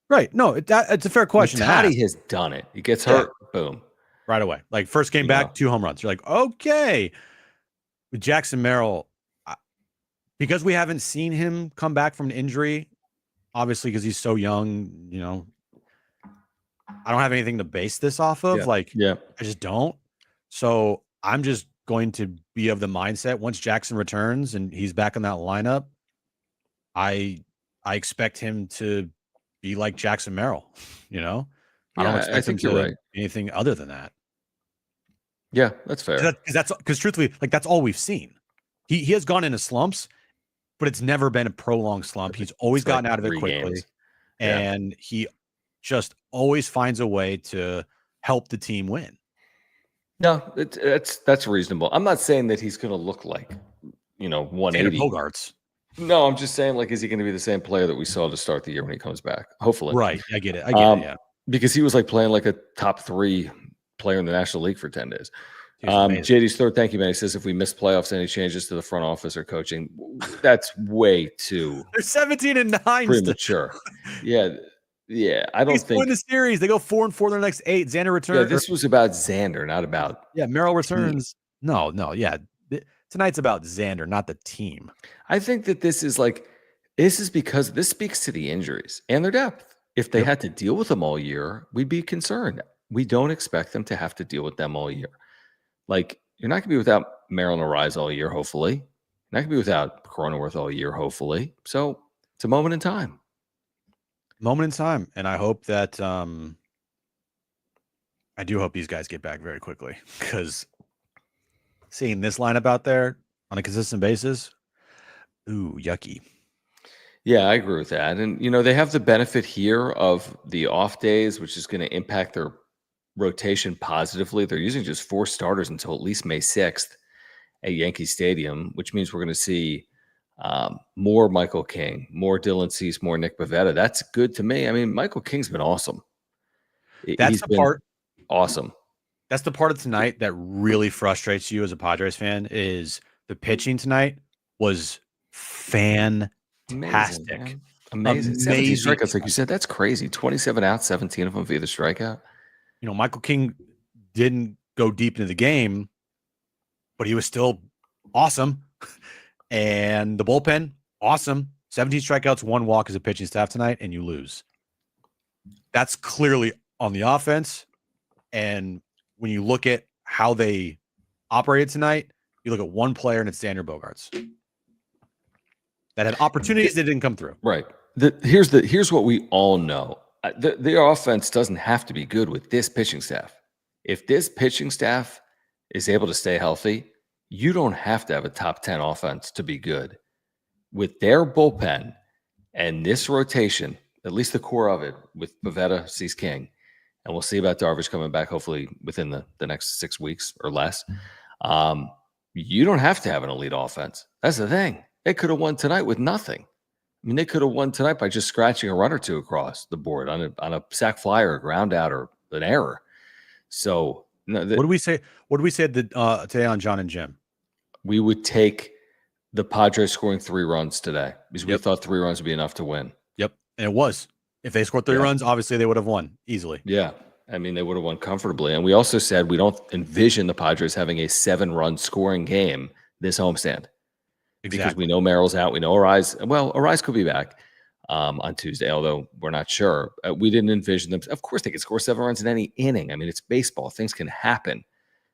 Right. No, it's a fair question. Toddy has done it. He gets hurt, boom. Right away. Like, first game back, 2 home runs. You're like, okay. With Jackson Merrill, because we haven't seen him come back from an injury, obviously because he's so young, I don't have anything to base this off of. I just don't. So I'm just going to be of the mindset, once Jackson returns and he's back in that lineup, I expect him to be like Jackson Merrill, I don't expect him to be anything other than that. Yeah, that's fair. Because truthfully, like, that's all we've seen. He has gone into slumps, but it's never been a prolonged slump. He's always It's like gotten out of it 3 quickly, games. Yeah. and he just always finds a way to help the team win. No, that's reasonable. I'm not saying that he's going to look like, Xander 180. Bogaerts. No, I'm just saying, like, is he going to be the same player that we saw to start the year when he comes back? Hopefully. Right. I get it. Yeah. Because he was like playing like a top 3 player in the National League for 10 days. He was amazing. JD's third, thank you, man. He says, if we miss playoffs, any changes to the front office or coaching? That's way too They're 17-9 premature. Yeah. I don't think win the series. They go 4-4 their next 8. Xander returns. Yeah, this was about Xander, not about Merrill returns. No, yeah. Tonight's about Xander, not the team. I think that this is because this speaks to the injuries and their depth. If they had to deal with them all year, we'd be concerned. We don't expect them to have to deal with them all year. Like, you're not going to be without Merrill and Arise all year, hopefully. You're not going to be without Cronenworth all year, hopefully. So it's a moment in time. And I hope that I do hope these guys get back very quickly, because seeing this lineup out there on a consistent basis, ooh, yucky. Yeah, I agree with that. And, they have the benefit here of the off days, which is going to impact their rotation positively. They're using just 4 starters until at least May 6th at Yankee Stadium, which means we're going to see more Michael King, more Dylan Cease, more Nick Pivetta. That's good to me. I mean, Michael King's been awesome. That's the part. Awesome. That's the part of tonight that really frustrates you as a Padres fan, is the pitching tonight was fantastic. Amazing. 17 strikeouts, like you said. That's crazy. 27 outs, 17 of them via the strikeout. Michael King didn't go deep into the game, but he was still awesome. And the bullpen, awesome. 17 strikeouts, 1 walk as a pitching staff tonight, and you lose. That's clearly on the offense. And when you look at how they operated tonight, you look at one player, and it's Xander Bogaerts that had opportunities that didn't come through. Right. Here's what we all know. The offense doesn't have to be good with this pitching staff. If this pitching staff is able to stay healthy, you don't have to have a top 10 offense to be good. With their bullpen and this rotation, at least the core of it, with Pivetta, Cease, King, and we'll see about Darvish coming back hopefully within the next 6 weeks or less. You don't have to have an elite offense. That's the thing. They could have won tonight with nothing. I mean, they could have won tonight by just scratching a run or two across the board on a sac fly or a ground out or an error. So, what do we say? What did we say today on John and Jim? We would take the Padres scoring 3 runs today because we thought 3 runs would be enough to win. Yep, and it was. If they scored 3 runs, obviously they would have won easily. Yeah, I mean, they would have won comfortably. And we also said we don't envision the Padres having a 7-run scoring game this homestand. Exactly. Because we know Merrill's out. We know Arise. Well, Arise could be back on Tuesday, although we're not sure. We didn't envision them. Of course, they could score 7 runs in any inning. I mean, it's baseball. Things can happen.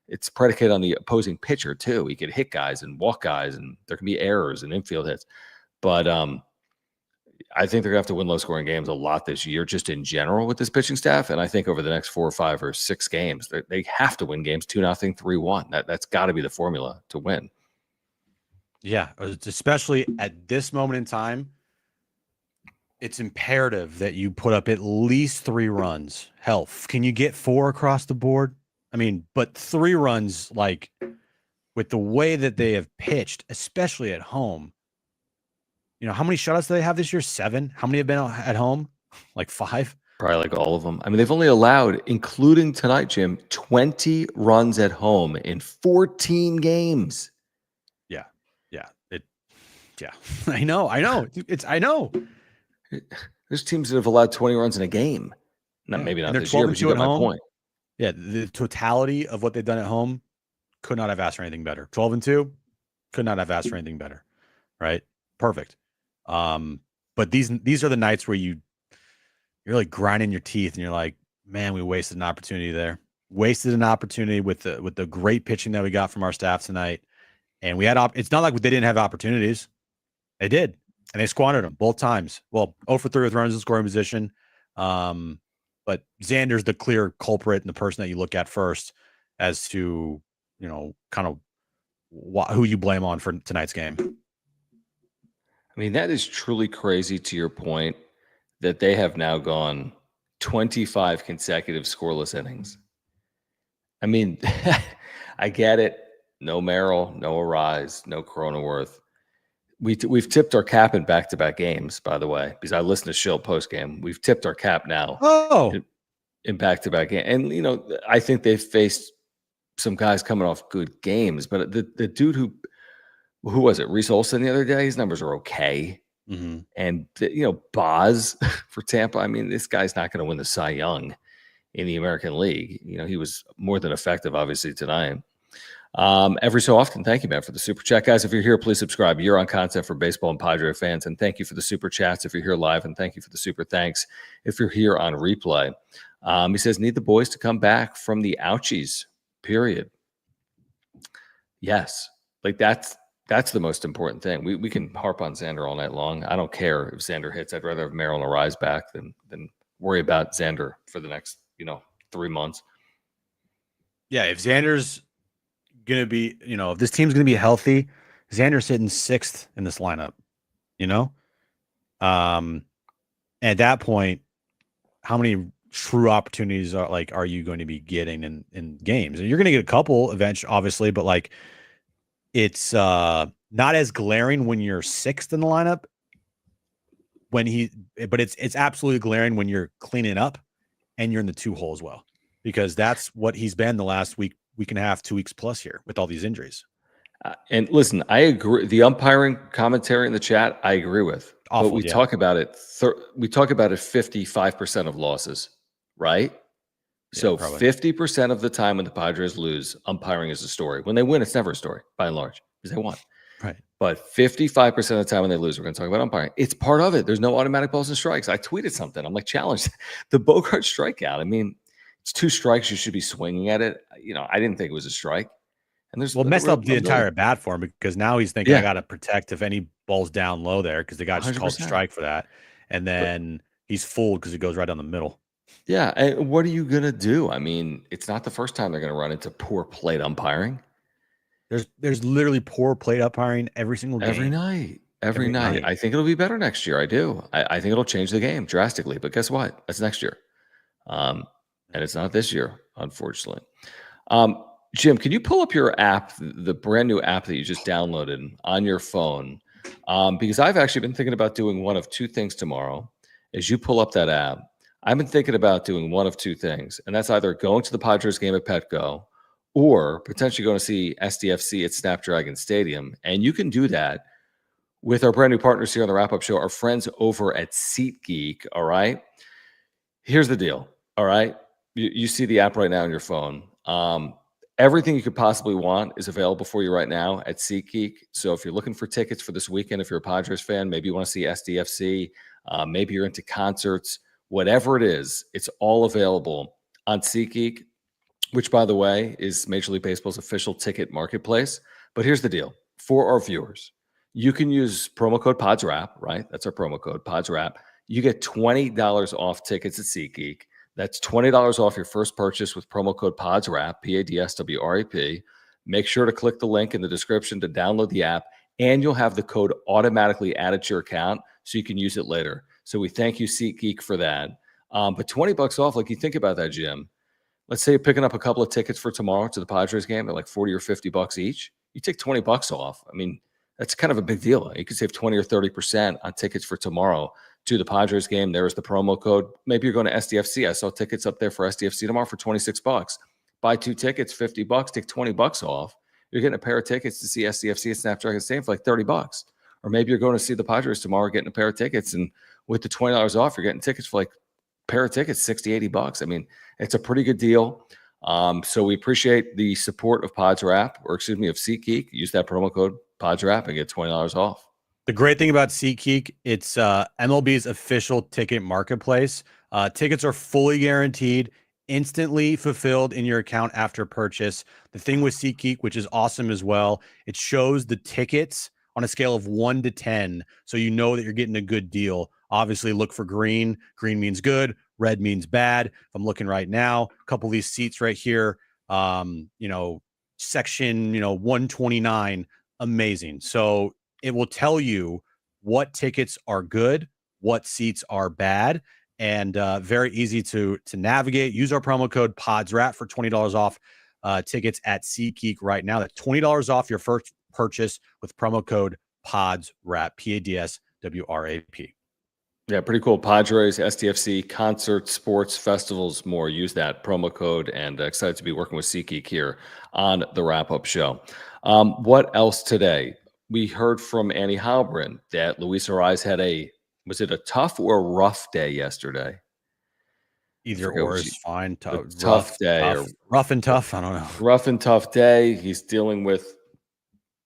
It's predicated on the opposing pitcher, too. He could hit guys and walk guys, and there can be errors and infield hits. But I think they're going to have to win low-scoring games a lot this year, just in general with this pitching staff. And I think over the next 4 or 5 or 6 games, they have to win games 2-0, 3-1. That's got to be the formula to win. Yeah, especially at this moment in time, it's imperative that you put up at least 3 runs. Hell, can you get 4 across the board? I mean, but 3 runs, like, with the way that they have pitched, especially at home. How many shutouts do they have this year? 7? How many have been at home? Like 5? Probably like all of them. I mean, they've only allowed, including tonight, Jim, 20 runs at home in 14 games. Yeah, I know. I know. There's teams that have allowed 20 runs in a game. Maybe not this year, but you get my point. Yeah, the totality of what they've done at home, could not have asked for anything better. 12-2, could not have asked for anything better. Right? Perfect. But these are the nights where you're like grinding your teeth and you're like, man, we wasted an opportunity there. Wasted an opportunity with the great pitching that we got from our staff tonight. And we had it's not like they didn't have opportunities. They did. And they squandered them both times. Well, 0 for 3 with runners in scoring position. But Xander's the clear culprit and the person that you look at first as to, kind of who you blame on for tonight's game. I mean, that is truly crazy to your point that they have now gone 25 consecutive scoreless innings. I mean, I get it. No Merrill, no Arise, no Cronenworth. We've tipped our cap in back-to-back games, by the way, because I listened to Shill post-game. We've tipped our cap now Oh, in back-to-back games. And, you know, I think they've faced some guys coming off good games, but the dude who was it? Reese Olson the other day, his numbers are okay. And, you know, Boz for Tampa, I mean, this guy's not going to win the Cy Young in the American League. You know, he was more than effective, obviously, tonight. Every so often, thank you, man, for the super chat. Guys, if you're here, please subscribe. You're on content for baseball and Padre fans. And thank you for the super chats if you're here live. And thank you for the super thanks if you're here on replay. He says, need the boys to come back from the ouchies, period. Yes. Like that's the most important thing. We can harp on Xander all night long. I don't care if Xander hits. I'd rather have Merrill and Arise back than worry about Xander for the next, 3 months. Yeah, if Xander's going to be, if this team's going to be healthy, Xander's hitting 6th in this lineup, at that point, how many true opportunities are you going to be getting in games? And you're going to get a couple eventually, obviously, but like it's not as glaring when you're 6th in the lineup but it's absolutely glaring when you're cleaning up and you're in the 2 hole as well, because that's what he's been the last week and a half, 2 weeks plus here with all these injuries. And listen, I agree. The umpiring commentary in the chat, I agree with. Awful, but we yeah. talk about it. We talk about it 55% of losses, right? So 50% of the time when the Padres lose, umpiring is a story. When they win, it's never a story, by and large, because they won. Right. But 55% of the time when they lose, we're going to talk about umpiring. It's part of it. There's no automatic balls and strikes. I tweeted something. I'm like, challenge the Bogaerts strikeout. I mean, it's 2 strikes. You should be swinging at it. I didn't think it was a strike. And there's messed up the entire bat for him, because now he's thinking, I got to protect if any ball's down low there, because the guy just called strike for that. And then he's fooled because it goes right down the middle. Yeah. And what are you going to do? I mean, it's not the first time they're going to run into poor plate umpiring. There's literally poor plate umpiring every single game. Every night. I think it'll be better next year. I do. I think it'll change the game drastically. But guess what? That's next year. And it's not this year, unfortunately. Jim, can you pull up your app, the brand new app that you just downloaded on your phone? Because I've actually been thinking about doing one of 2 things tomorrow. As you pull up that app, I've been thinking about doing one of 2 things, and that's either going to the Padres game at Petco or potentially going to see SDFC at Snapdragon Stadium. And you can do that with our brand new partners here on the Wrap-Up Show, our friends over at SeatGeek, all right? Here's the deal, all right? You see the app right now on your phone. Everything you could possibly want is available for you right now at SeatGeek. So if you're looking for tickets for this weekend, if you're a Padres fan, maybe you want to see SDFC, maybe you're into concerts, whatever it is, it's all available on SeatGeek, which, by the way, is Major League Baseball's official ticket marketplace. But here's the deal. For our viewers, you can use promo code PODSWRAP, right? That's our promo code, PODSWRAP. You get $20 off tickets at SeatGeek. That's $20 off your first purchase with promo code PODSWRAP, PADSWRAP. Make sure to click the link in the description to download the app, and you'll have the code automatically added to your account so you can use it later. So we thank you, SeatGeek, for that. But $20 off, like you think about that, Jim. Let's say you're picking up a couple of tickets for tomorrow to the Padres game at like 40 or 50 bucks each. You take $20 off. I mean, that's kind of a big deal. You could save 20 or 30% on tickets for tomorrow to the Padres game. There's the promo code. Maybe you're going to SDFC. I saw tickets up there for SDFC tomorrow for $26. Buy 2 tickets, $50, take $20 off. You're getting a pair of tickets to see SDFC at Snapdragon Stadium for like $30. Or maybe you're going to see the Padres tomorrow, getting a pair of tickets, and with the $20 off, you're getting tickets for like pair of tickets, $60, $80. I mean, it's a pretty good deal. So we appreciate the support of PODSWRAP, or excuse me, of SeatGeek. Use that promo code PODSWRAP and get $20 off. The great thing about SeatGeek, it's MLB's official ticket marketplace. Tickets are fully guaranteed, instantly fulfilled in your account after purchase. The thing with SeatGeek, which is awesome as well, it shows the tickets on a scale of 1 to 10, so you know that you're getting a good deal. Obviously, look for green. Green means good. Red means bad. If I'm looking right now, a couple of these seats right here, section, 129, amazing. So it will tell you what tickets are good, what seats are bad, and very easy to navigate. Use our promo code PODSWRAP for $20 off tickets at SeatGeek right now. That's $20 off your first purchase with promo code PODSWRAP, PADSWRAP. Yeah, pretty cool. Padres, STFC, concerts, sports, festivals, more. Use that promo code, and excited to be working with SeatGeek here on the wrap-up show. What else today? We heard from Annie Halbrin that Luis Ariz had was it a tough or rough day yesterday? Either or is fine. Tough day. Rough and tough. I don't know. Rough and tough day. He's dealing with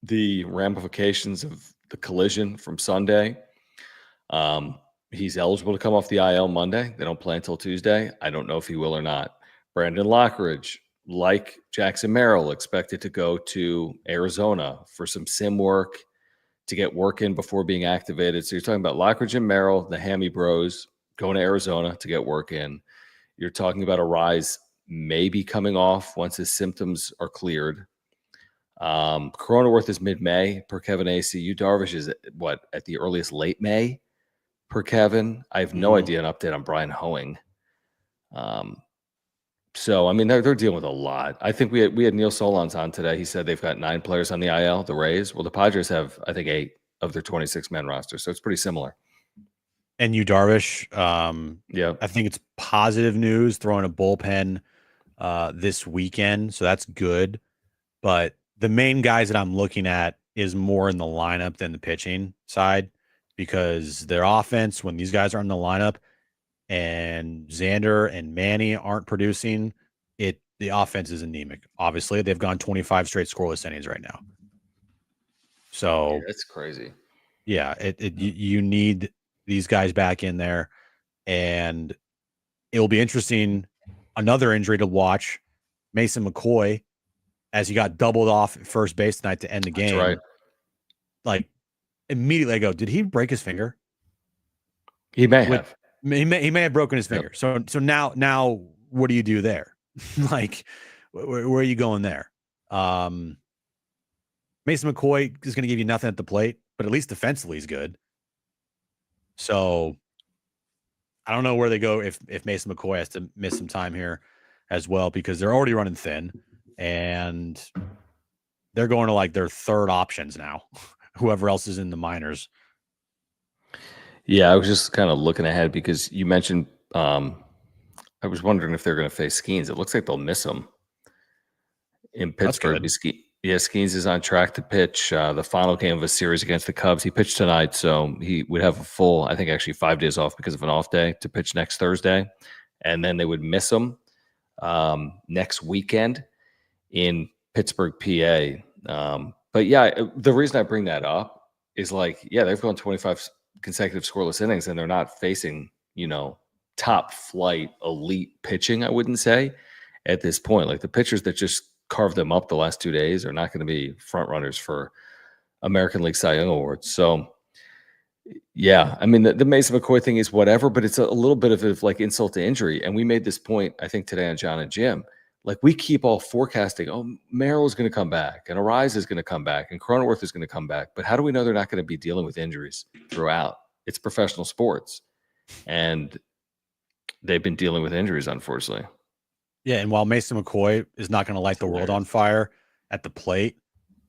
the ramifications of the collision from Sunday. He's eligible to come off the IL Monday. They don't play until Tuesday. I don't know if he will or not. Brandon Lockridge, like Jackson Merrill, expected to go to Arizona for some sim work to get work in before being activated. So you're talking about Lockridge and Merrill, the Hammy Bros, going to Arizona to get work in. You're talking about Ariz maybe coming off once his symptoms are cleared. Cronenworth is mid-May per Kevin AC. Yu Darvish is at the earliest late May per Kevin. I have no idea an update on Brian Hoeing. So I mean they're dealing with a lot. I think we had Neil Solondz on today. He said they've got 9 players on the IL, the Rays. Well, the Padres have I think 8 of their 26-man roster, so it's pretty similar. And Yu Darvish, yeah, I think it's positive news throwing a bullpen this weekend, so that's good. But the main guys that I'm looking at is more in the lineup than the pitching side, because their offense, when these guys are in the lineup and Xander and Manny aren't producing, the offense is anemic. Obviously, they've gone 25 straight scoreless innings right now. So that's crazy. Yeah, you need these guys back in there, and it will be interesting. Another injury to watch, Mason McCoy, as he got doubled off at first base tonight to end the game. That's right. Like immediately I go, did he break his finger? He may have. He may have broken his finger. Yep. So now what do you do there? Like where are you going there? Mason McCoy is going to give you nothing at the plate, but at least defensively he's good. So I don't know where they go if Mason McCoy has to miss some time here as well, because they're already running thin and they're going to like their third options now, whoever else is in the minors. Yeah, I was just kind of looking ahead because you mentioned I was wondering if they're going to face Skeens. It looks like they'll miss him in Pittsburgh. Skeens is on track to pitch the final game of a series against the Cubs. He pitched tonight, so he would have a full, I think, actually 5 days off because of an off day to pitch next Thursday. And then they would miss him next weekend in Pittsburgh, PA. But yeah, the reason I bring that up is like, yeah, they've gone 25 consecutive scoreless innings and they're not facing, top flight elite pitching, I wouldn't say at this point. Like the pitchers that just carved them up the last 2 days are not going to be front runners for American League Cy Young Awards. So yeah, I mean, the Mason McCoy thing is whatever, but it's a little bit of like insult to injury. And we made this point, I think, today on John and Jim. Like we keep all forecasting, Merrill is going to come back and Ariz is going to come back and Cronenworth is going to come back. But how do we know they're not going to be dealing with injuries throughout? It's professional sports. And they've been dealing with injuries, unfortunately. Yeah, and while Mason McCoy is not going to light the world on fire at the plate,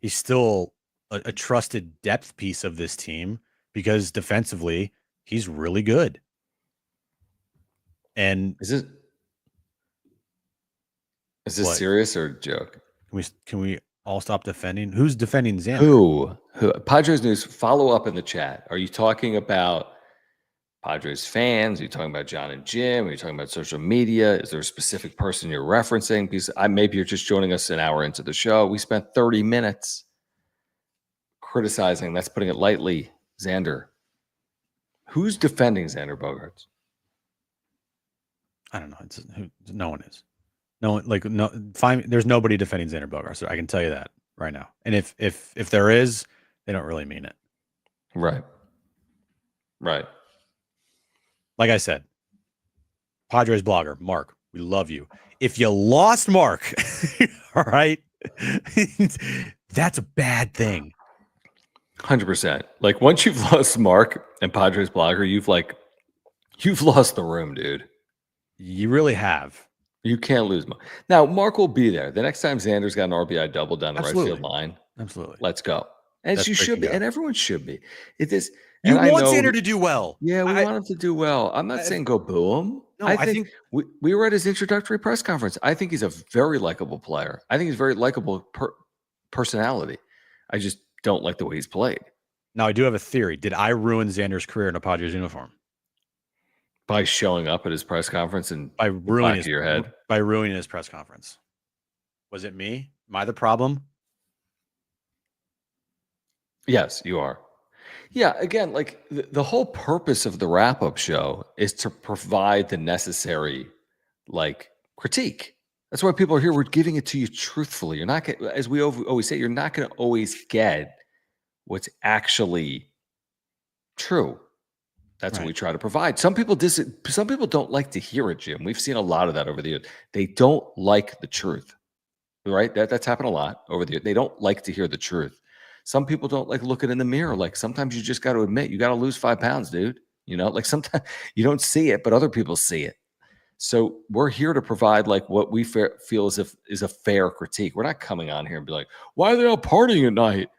he's still a trusted depth piece of this team because defensively, he's really good. And is this serious or a joke? Can we all stop defending? Who's defending Xander? Who? Padres News, follow up in the chat. Are you talking about Padres fans? Are you talking about John and Jim? Are you talking about social media? Is there a specific person you're referencing? Because maybe you're just joining us an hour into the show. We spent 30 minutes criticizing, that's putting it lightly, Xander. Who's defending Xander Bogaerts? I don't know. No one is. No one, there's nobody defending Xander Bogaerts. So I can tell you that right now. And if there is, they don't really mean it. Right. Like I said, Padres blogger, Mark, we love you. If you lost Mark, all right, that's a bad thing. 100%. Like once you've lost Mark and Padres blogger, you've lost the room, dude. You really have. You can't lose Mark. Now, Mark will be there. The next time Xander's got an RBI double down the right field Absolutely. line, Absolutely. let's go. And That's you great to should be, go. and everyone should be. It is, You and I want know, Xander to do well. yeah, we I, want him to do well. I'm not I saying go boo him. no, I I think think we were at his introductory press conference. I think he's a very likable player. I think he's very likable personality. I just don't like the way he's played. now I do have a theory. Did I ruin Xander's career in a Padres uniform? By showing up at his press conference and By the back ruining of your head. his press conference. Was it me? Am I the problem? Yes, you are. Yeah, again, like the whole purpose of the wrap-up show is to provide the necessary like critique. That's why people are here. We're giving it to you truthfully. You're not gonna, as we always say, you're not going to always get what's actually true. That's what we try to provide. Some people don't like to hear it, Jim. We've seen a lot of that over the years. They don't like the truth. Right? That's happened a lot over the years. They don't like to hear the truth. Some people don't like looking in the mirror. Like sometimes you just got to admit you got to lose 5 pounds, dude. You know, like sometimes you don't see it, but other people see it. So we're here to provide like what we feel is a fair critique. We're not coming on here and be like, why are they all partying at night?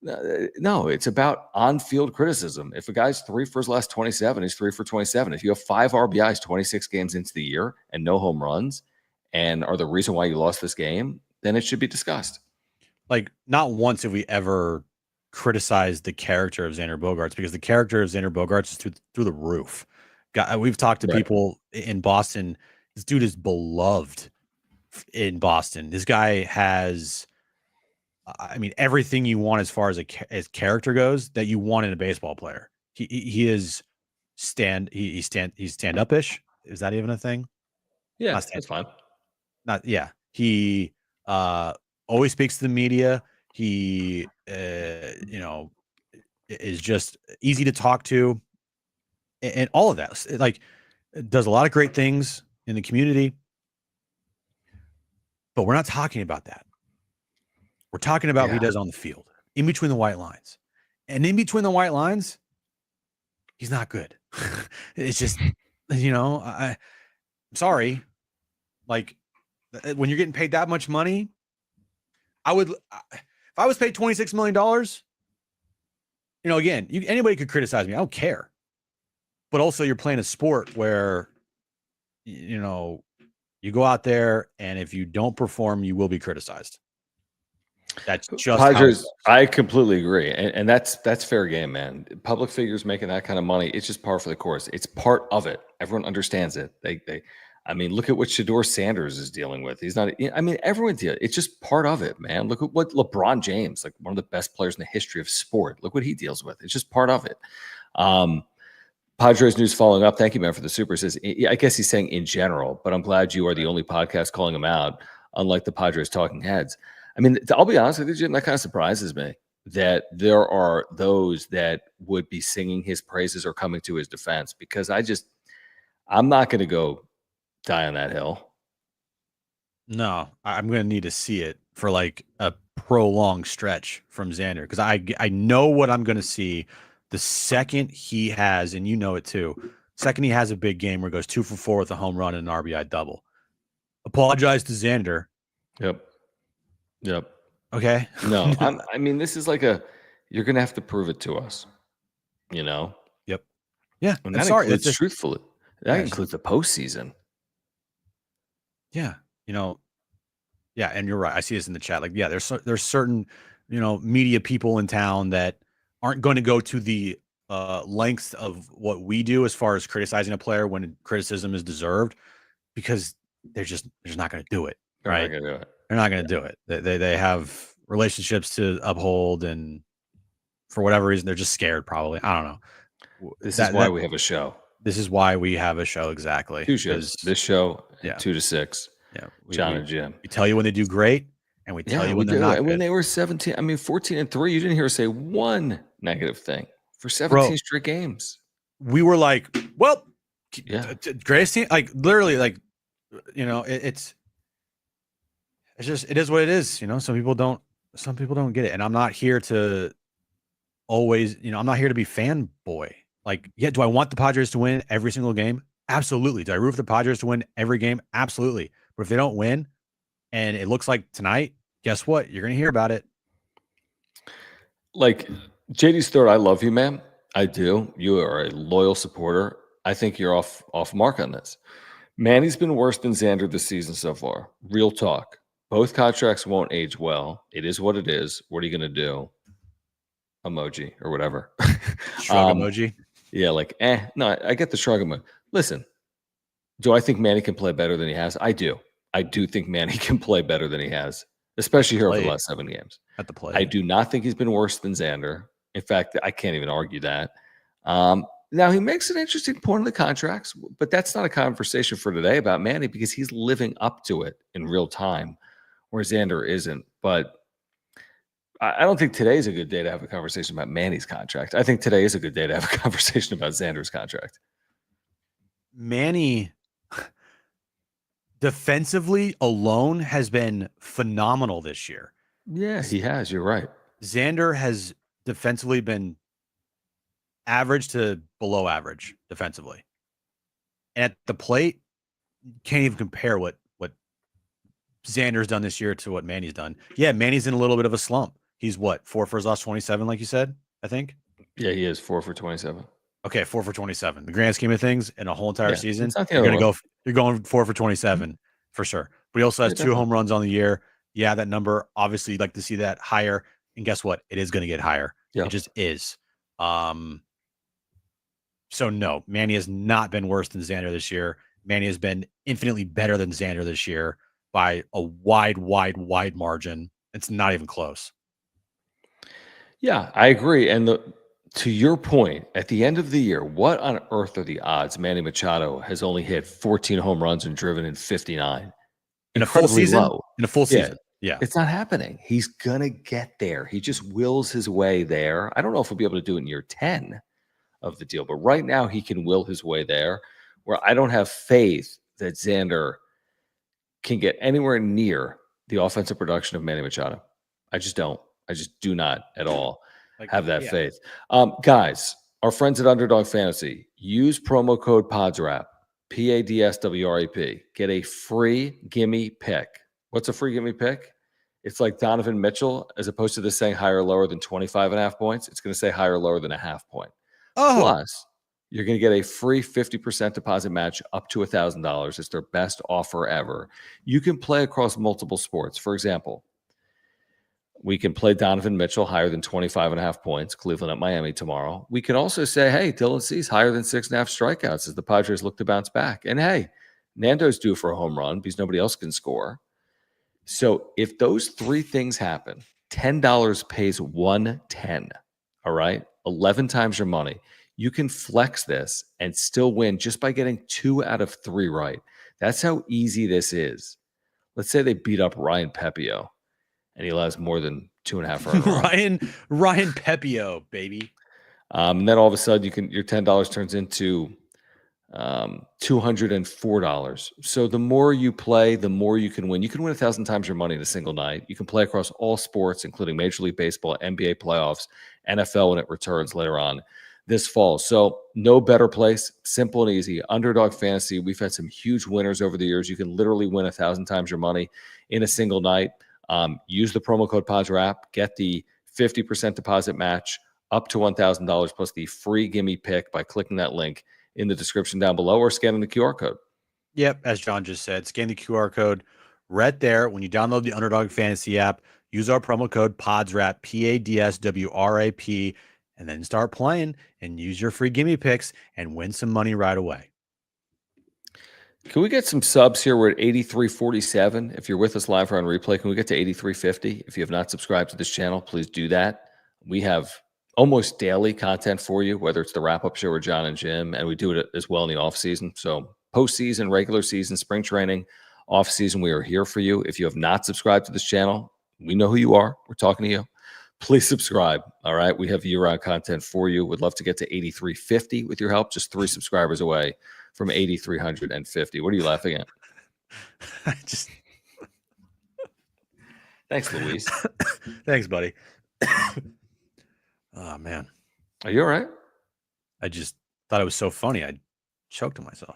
No, it's about on-field criticism. If a guy's 3 for his last 27, he's 3 for 27. If you have 5 RBIs 26 games into the year and no home runs and are the reason why you lost this game, then it should be discussed. Like not once have we ever criticized the character of Xander Bogaerts, because the character of Xander Bogaerts is through the roof. We've talked to people in Boston. This dude is beloved in Boston. This guy has, I mean, everything you want as far as as character goes that you want in a baseball player. He's stand up-ish. Is that even a thing? Yeah, Not stand, that's fine. not yeah. He always speaks to the media. He is just easy to talk to, and all of that. Like, does a lot of great things in the community, but we're not talking about that. We're talking about what he does on the field, in between the white lines. And in between the white lines, he's not good. It's just, I'm sorry. Like, when you're getting paid that much money, if I was paid $26 million, again, anybody could criticize me. I don't care. But also you're playing a sport where, you go out there and if you don't perform, you will be criticized. That's just Padres. I completely agree, and that's fair game, man. Public figures making that kind of money, it's just par for the course. It's part of it. Everyone understands it. I mean, look at what Shador Sanders is dealing with. He's not. I mean, everyone deals. It's just part of it, man. Look at what LeBron James, like one of the best players in the history of sport. Look what he deals with. It's just part of it. Padres news following up. Thank you, man, for the super. Says, I guess he's saying in general, but I'm glad you are the only podcast calling him out, unlike the Padres talking heads. I mean, I'll be honest with you, Jim, that kind of surprises me that there are those that would be singing his praises or coming to his defense, because I'm not going to go die on that hill. No, I'm going to need to see it for like a prolonged stretch from Xander, because I know what I'm going to see the second he has, and you know it too, second he has a big game where he goes 2 for 4 with a home run and an RBI double. Apologize to Xander. Yep. Okay. No, I mean, this is like you're going to have to prove it to us, Yep. Yeah. And that includes truthfully. That includes the postseason. Yeah. Yeah. And you're right. I see this in the chat. Like, yeah, there's certain, media people in town that aren't going to go to the lengths of what we do as far as criticizing a player when criticism is deserved, because they're just not going to do it. Right. They're not going to do it. They have relationships to uphold, and for whatever reason, they're just scared. Probably. I don't know. This is why we have a show. This is why we have a show. Exactly. 2 shows. This show, 2 to 6. Yeah. John and Jim. We tell you when they do great, and we tell you when they're not good. When they were 14-3, you didn't hear us say one negative thing for 17 straight games. We were like, well, greatest team. Like literally, like, it's just, it is what it is. Some people don't get it. And I'm not here to always, I'm not here to be fanboy. Like, yeah, do I want the Padres to win every single game? Absolutely. Do I root for the Padres to win every game? Absolutely. But if they don't win, and it looks like tonight, guess what? You're going to hear about it. Like JD's third, I love you, man. I do. You are a loyal supporter. I think you're off mark on this. Manny's been worse than Xander this season so far. Real talk. Both contracts won't age well. It is what it is. What are you going to do? Emoji or whatever. Shrug emoji. Yeah, like, no, I get the shrug emoji. Listen, do I think Manny can play better than he has? I do. I do think Manny can play better than he has, especially here over the last 7 games. At the plate. I do not think he's been worse than Xander. In fact, I can't even argue that. Now, he makes an interesting point in the contracts, but that's not a conversation for today about Manny because he's living up to it in real time, where Xander isn't. But I don't think today's a good day to have a conversation about Manny's contract. I think today is a good day to have a conversation about Xander's contract. Manny, defensively alone, has been phenomenal this year. Yeah, he has. You're right. Xander has defensively been average to below average defensively. And at the plate, can't even compare what Xander's done this year to what Manny's done. Yeah, Manny's in a little bit of a slump. He's 4 for his last 27, like you said, I think. Yeah, he is 4 for 27. Okay, 4 for 27. The grand scheme of things in a whole entire season, you're going 4 for 27 for sure. But he also has 2 home runs on the year. Yeah, that number, obviously, you'd like to see that higher. And guess what? It is going to get higher. Yeah. It just is. So no, Manny has not been worse than Xander this year. Manny has been infinitely better than Xander this year by a wide margin. It's not even close. Yeah, I agree. And to your point, at the end of the year, what on earth are the odds Manny Machado has only hit 14 home runs and driven in 59? In a full season? Low. In a full season. Yeah. It's not happening. He's going to get there. He just wills his way there. I don't know if he'll be able to do it in year 10 of the deal, but right now he can will his way there, where I don't have faith that Xander can get anywhere near the offensive production of Manny Machado. I just don't. I just do not at all have that faith. Guys, our friends at Underdog Fantasy, use promo code PODSWRAP, PADSWRAP. Get a free gimme pick. What's a free gimme pick? It's like Donovan Mitchell, as opposed to this saying higher or lower than 25.5 points. It's going to say higher or lower than a half point. Oh. Plus, you're going to get a free 50% deposit match up to $1,000. It's their best offer ever. You can play across multiple sports. For example, we can play Donovan Mitchell higher than 25.5 points, Cleveland at Miami tomorrow. We can also say, hey, Dylan Cease higher than 6.5 strikeouts as the Padres look to bounce back. And hey, Nando's due for a home run because nobody else can score. So if those 3 things happen, $10 pays $110. All right? 11 times your money. You can flex this and still win just by getting 2 out of 3 right. That's how easy this is. Let's say they beat up Ryan Pepio and he allows more than 2.5 runs. Ryan Pepio, baby. And then all of a sudden your $10 turns into $204. So the more you play, the more you can win. You can win 1,000 times your money in a single night. You can play across all sports, including Major League Baseball, NBA playoffs, NFL when it returns later on this fall. So no better place, simple and easy. Underdog Fantasy. We've had some huge winners over the years. You can literally win 1,000 times your money in a single night. Use the promo code PODSWRAP. Get the 50% deposit match up to $1,000 plus the free gimme pick by clicking that link in the description down below or scanning the QR code. Yep, as John just said, scan the QR code right there. When you download the Underdog Fantasy app, use our promo code PODSWRAP, PADSWRAP, and then start playing and use your free gimme picks and win some money right away. Can we get some subs here? We're at 8347. If you're with us live or on replay, can we get to 8350? If you have not subscribed to this channel, please do that. We have almost daily content for you, whether it's the wrap-up show or John and Jim, and we do it as well in the off-season. So postseason, regular season, spring training, off-season, we are here for you. If you have not subscribed to this channel, we know who you are. We're talking to you. Please subscribe, all right? We have year-round content for you. Would love to get to 8350 with your help. Just 3 subscribers away from 8,350. What are you laughing at? Thanks, Luis. Thanks, buddy. Oh man, Are you all right? I just thought it was so funny. I choked on myself.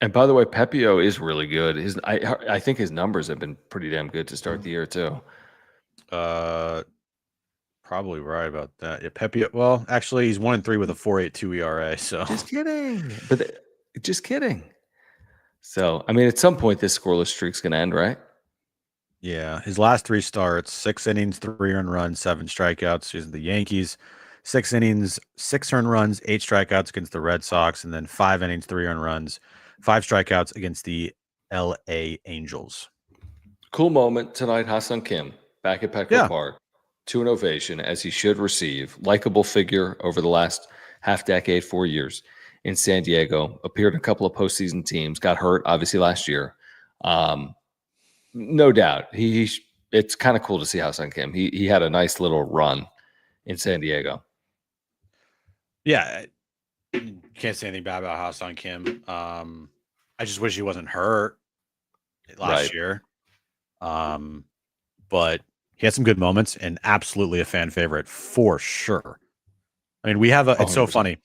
And by the way, Pepio is really good. I think his numbers have been pretty damn good to start the year too. Probably right about that. Yeah, Pepe. Well, actually, he's 1-3 with a 4.82 ERA. So Just kidding. Just kidding. So, I mean, at some point, this scoreless streak's going to end, right? yeah, his last 3 starts: 6 innings, 3 earned runs, 7 strikeouts. He's the Yankees. 6 innings, 6 earned runs, 8 strikeouts against the Red Sox, and then 5 innings, 3 earned runs, 5 strikeouts against the L.A. Angels. Cool moment tonight. Ha-Seong Kim back at Petco Yeah. Park to an ovation, as he should receive. Likable figure over the last half decade, 4 years in San Diego. Appeared in a couple of postseason teams. Got hurt, obviously, last year. No doubt. It's kind of cool to see Ha-Seong Kim. He had a nice little run in San Diego. Yeah. Can't say anything bad about Ha-Seong Kim. I just wish he wasn't hurt last year. But he had some good moments and absolutely a fan favorite for sure. I mean, we have it's so funny.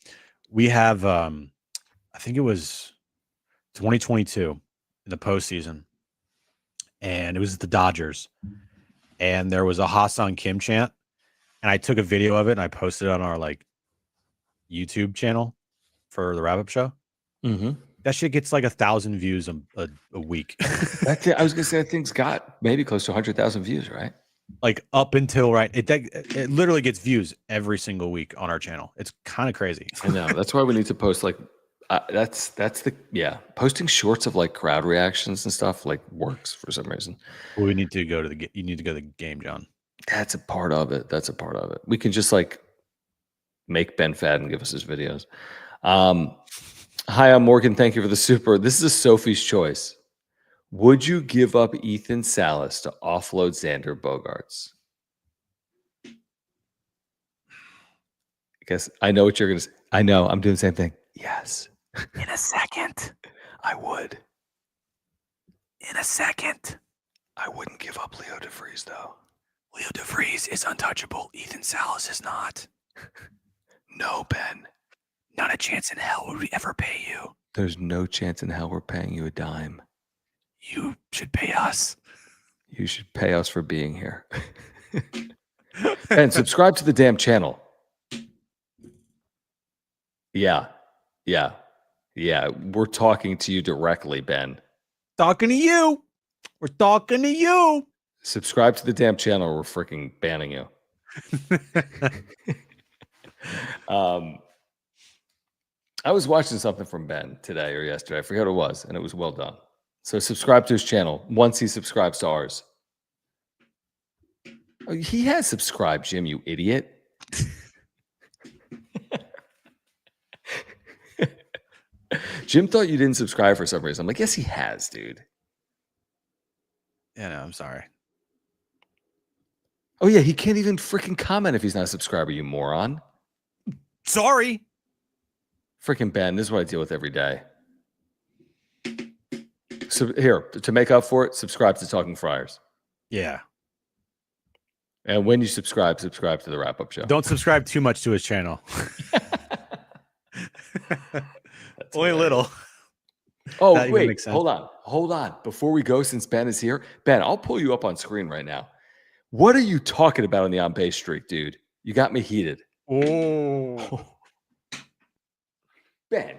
We have I think it was 2022 in the postseason, and it was the Dodgers, and there was a Ha-Seong Kim chant, and I took a video of it and I posted it on our YouTube channel for the wrap-up show. Mm-hmm. That shit gets 1,000 views a week. That's it. I was gonna say that thing's got maybe close to 100,000 views, right? Up until it literally gets views every single week on our channel. It's kind of crazy. I know. That's why we need to post posting shorts of crowd reactions and stuff works for some reason. Well, you need to go to the game, John. That's a part of it. We can just make Ben Fadden give us his videos. Hi, I'm Morgan. Thank you for the super. This is a Sophie's Choice. Would you give up Ethan Salas to offload Xander Bogaerts? I guess I know what you're going to say. I know. I'm doing the same thing. Yes. In a second. I would. In a second. I wouldn't give up Leo DeVries, though. Leo DeVries is untouchable. Ethan Salas is not. No, Ben. Not a chance in hell would we ever pay you. There's no chance in hell we're paying you a dime. You should pay us. You should pay us for being here. And subscribe to the damn channel. Yeah. We're talking to you directly, Ben. Talking to you. We're talking to you. Subscribe to the damn channel or we're freaking banning you. I was watching something from Ben today or yesterday. I forget what it was, and it was well done. So subscribe to his channel once he subscribes to ours. Oh, he has subscribed, Jim, you idiot. Jim thought you didn't subscribe for some reason. I'm like, yes, he has, dude. Yeah, no, I'm sorry. Oh, yeah, he can't even freaking comment if he's not a subscriber, you moron. Sorry. Freaking Ben, this is what I deal with every day. So here, to make up for it, subscribe to Talking Friars. Yeah. And when you subscribe to the wrap-up show. Don't subscribe too much to his channel. Only a little. Oh, wait, hold on. Before we go, since Ben is here, Ben, I'll pull you up on screen right now. What are you talking about on the on-base streak, dude? You got me heated. Oh. Ben.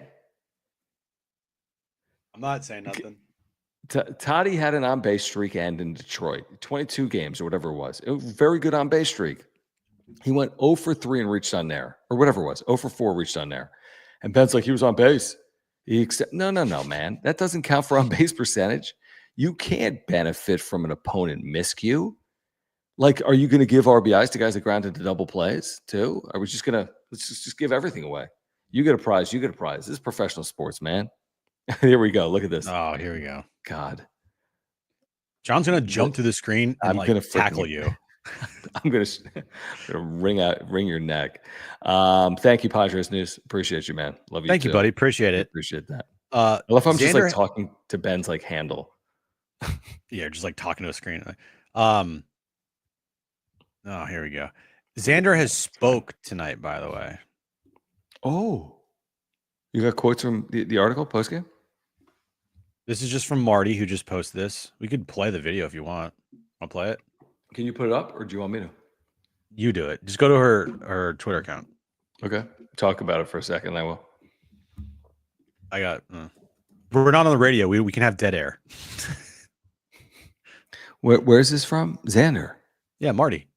I'm not saying nothing. Toddy had an on-base streak end in Detroit. 22 games or whatever it was. It was a very good on-base streak. He went 0 for 3 and reached on there. Or whatever it was. 0 for 4 reached on there. And Ben's like, he was on base. No, man. That doesn't count for on-base percentage. You can't benefit from an opponent miscue. Are you going to give RBIs to guys that ground into double plays too? Are we just going to let's just give everything away? You get a prize. You get a prize. This is professional sports, man. Here we go. Look at this. Oh, here we go. God. John's going to jump to the screen and I'm going to tackle you. I'm going to wring your neck. Thank you, Padres News. Appreciate you, man. Love you. Thank you, buddy. Appreciate it. Appreciate that. I love I'm just talking to Ben's handle. Yeah, just talking to a screen. Oh, here we go. Xander has spoke tonight, by the way. Oh, you got quotes from the article postgame? This is just from Marty, who just posted this. We could play the video if you want. Want to play it? Can you put it up, or do you want me to? You do it. Just go to her Twitter account. Okay. Talk about it for a second. I will. I got. We're not on the radio. We can have dead air. Where's this from? Xander. Yeah, Marty.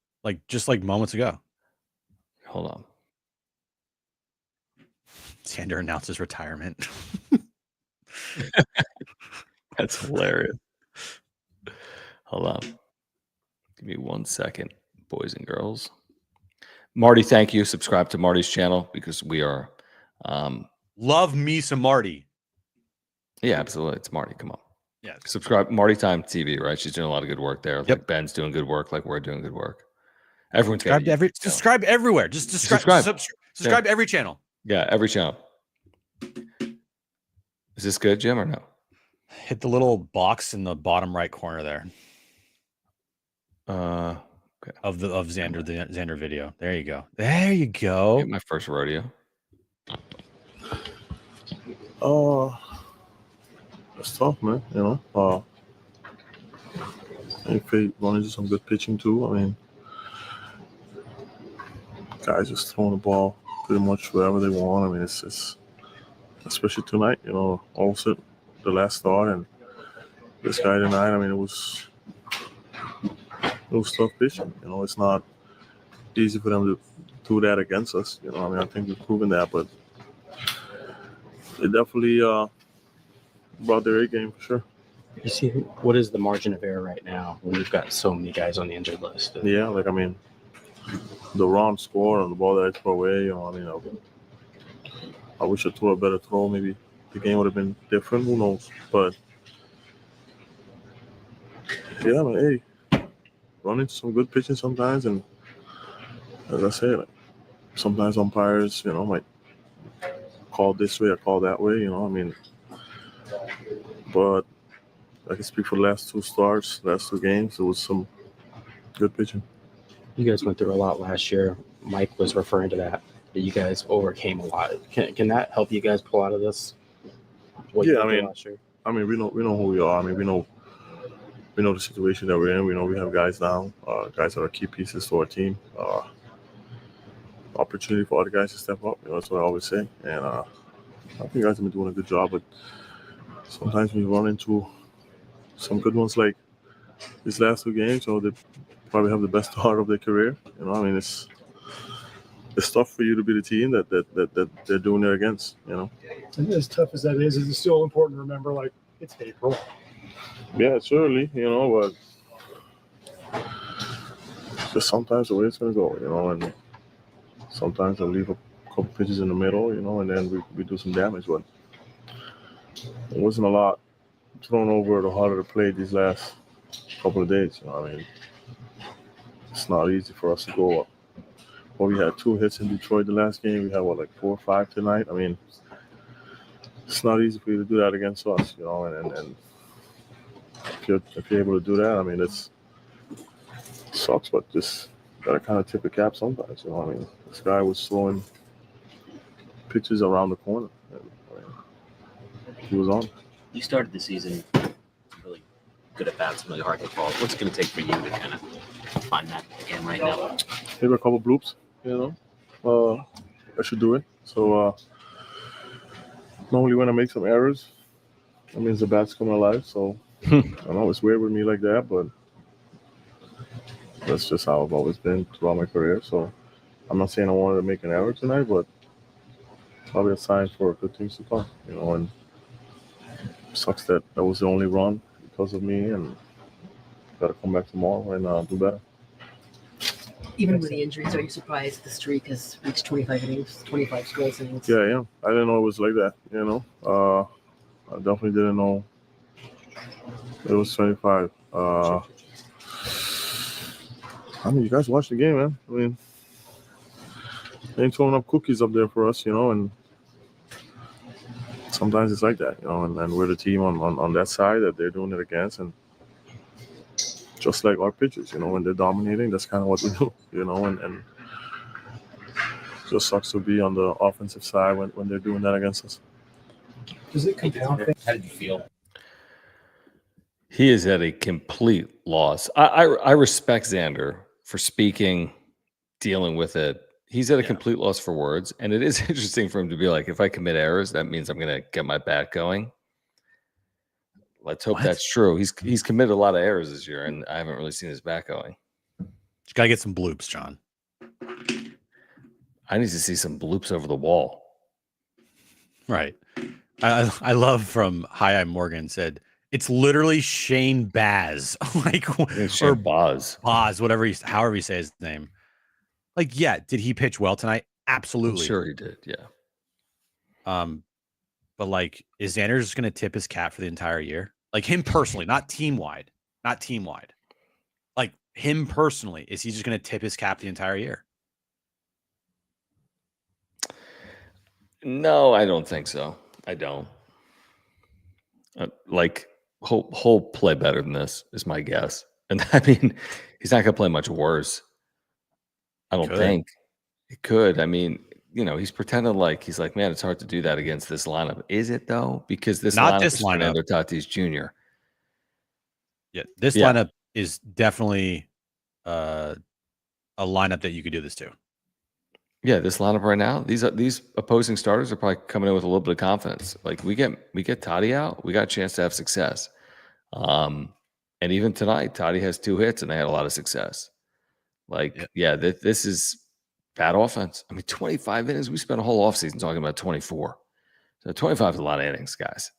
Just moments ago. Hold on. Xander announces retirement. That's hilarious. Hold on. Give me 1 second, boys and girls. Marty, thank you. Subscribe to Marty's channel because we are. Love me some Marty. Yeah, absolutely. It's Marty. Come on. Yeah. Subscribe. Marty Time TV, right? She's doing a lot of good work there. Yep. Like Ben's doing good work. Like we're doing good work. Everyone's subscribe everywhere. Just subscribe every channel. Yeah, every channel. Is this good, Jim, or no? Hit the little box in the bottom right corner there. Okay. Of Xander, the Xander video. There you go. There you go. My first rodeo. It's tough, man. You know. If they run into some good pitching too, I mean, guys just throwing the ball pretty much wherever they want. I mean, it's especially tonight. You know, also the last start and this guy tonight. I mean, it was tough pitching. You know, it's not easy for them to do that against us. You know, I mean, I think we've proven that, but it definitely brought their A game for sure. You see, what is the margin of error right now when we've got so many guys on the injured list? Yeah, I mean, the wrong score on the ball that I threw away. You know, I mean, I wish I threw a better throw. Maybe the game would have been different. Who knows? But yeah, man, hey, run into some good pitching sometimes, and as I said, sometimes umpires, you know, might call this way or call that way. You know, I mean, but I can speak for the last two starts, last two games. There was some good pitching. You guys went through a lot last year. Mike was referring to that you guys overcame a lot. Can that help you guys pull out of this? Yeah, I mean, we know who we are. I mean, we know the situation that we're in. We know we have guys now, guys that are key pieces to our team. Opportunity for other guys to step up. You know, that's what I always say. And I think guys have been doing a good job. But sometimes when you run into some good ones like these last two games, you know, they probably have the best start of their career. You know, I mean, it's tough for you to be the team that they're doing it against. You know, and as tough as that is, it's still important to remember. Like, it's April. Yeah, it's early, you know, but just sometimes the way it's gonna go, you know, and sometimes I'll leave a couple pitches in the middle, you know, and then we do some damage. But it wasn't a lot thrown over the heart of the plate these last couple of days. You know, I mean, it's not easy for us to go up. Well, we had 2 hits in Detroit the last game. We had, 4 or 5 tonight? I mean, it's not easy for you to do that against us, you know, and if you're able to do that, I mean, it sucks, but just got to kind of tip the cap sometimes, you know. I mean, this guy was throwing pitches around the corner, and I mean, he was on. You started the season really good at bats, really hard hit balls. What's it going to take for you to kind of find that again right now? Maybe a couple bloops, you know. I should do it. So normally when I make some errors, that means the bat's coming alive. So I know it's weird with me like that, but that's just how I've always been throughout my career. So I'm not saying I wanted to make an error tonight, but probably a sign for good things to come, you know. And it sucks that was the only run because of me, and got to come back tomorrow and do better. Even with the injuries, are you surprised the streak has reached 25 innings, 25 scoreless innings? Yeah, yeah. I didn't know it was like that, you know. I definitely didn't know it was 25. I mean, you guys watch the game, man. I mean, they ain't throwing up cookies up there for us, you know, and sometimes it's like that, you know, and we're the team on that side that they're doing it against, and just like our pitchers, you know, when they're dominating, that's kind of what we do, you know, and just sucks to be on the offensive side when they're doing that against us. Does it compound things? How did you feel? He is at a complete loss. I respect Xander for speaking, dealing with it. He's at a complete loss for words. And it is interesting for him to be like, if I commit errors, that means I'm going to get my bat going. Let's hope that's true. He's committed a lot of errors this year, and I haven't really seen his bat going. You got to get some bloops, John. I need to see some bloops over the wall. Right. I love from Hi, I'm Morgan said, it's literally Shane Baz. Like, Shane Baz, whatever however you say his name. Like, yeah, did he pitch well tonight? Absolutely. I'm sure he did, yeah. But like, is Xander just gonna tip his cap for the entire year? Like him personally, not team wide. Like him personally, is he just gonna tip his cap the entire year? No, I don't think so. I don't. Like, he'll play better than this, is my guess. And I mean, he's not going to play much worse. I don't think. It could. I mean, he's pretending like he's like, man, it's hard to do that against this lineup. Is it though? Because this not lineup this is lineup. Fernando Tatis Jr. Yeah, this lineup is definitely a lineup that you could do this to. Yeah, this lineup right now, these opposing starters are probably coming in with a little bit of confidence. Like we get Toddy out, we got a chance to have success. And even tonight, Toddy has 2 hits and they had a lot of success. Like, this is bad offense. I mean, 25 innings. We spent a whole offseason talking about 24. So 25 is a lot of innings, guys.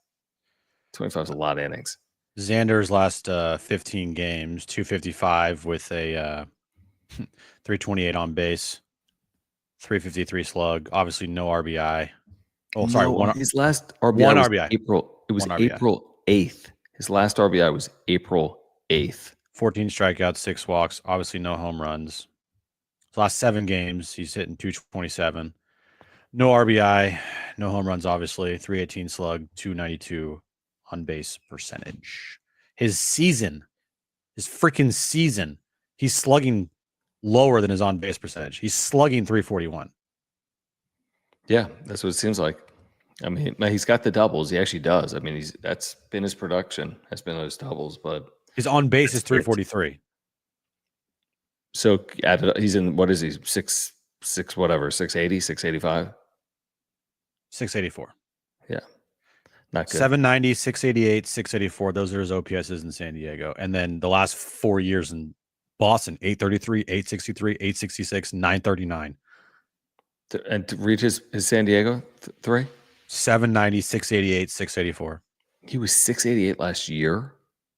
25 is a lot of innings. Xander's last 15 games, 255 with a 328 on base. 353 slug. Obviously, no RBI. Oh, sorry. His last RBI one was RBI. April. It was April 8th. His last RBI was April 8th. 14 strikeouts, 6 walks. Obviously, no home runs. His last 7 games, he's hitting 227. No RBI, no home runs. Obviously, 318 slug, 292 on base percentage. His freaking season, he's slugging lower than his on base percentage. He's slugging 341. Yeah, that's what it seems like. I mean, he's got the doubles. He actually does. I mean, that's been his production. Has been those doubles, but his on base is 343. So he's in, what is he? 6 whatever, 680, 685, 684. Yeah, not good. 790, 688, 684. Those are his OPSs in San Diego. And then the last 4 years in Boston, 833, 863, 866, 939. And to reach his San Diego 3? 790, 688, 684. He was 688 last year?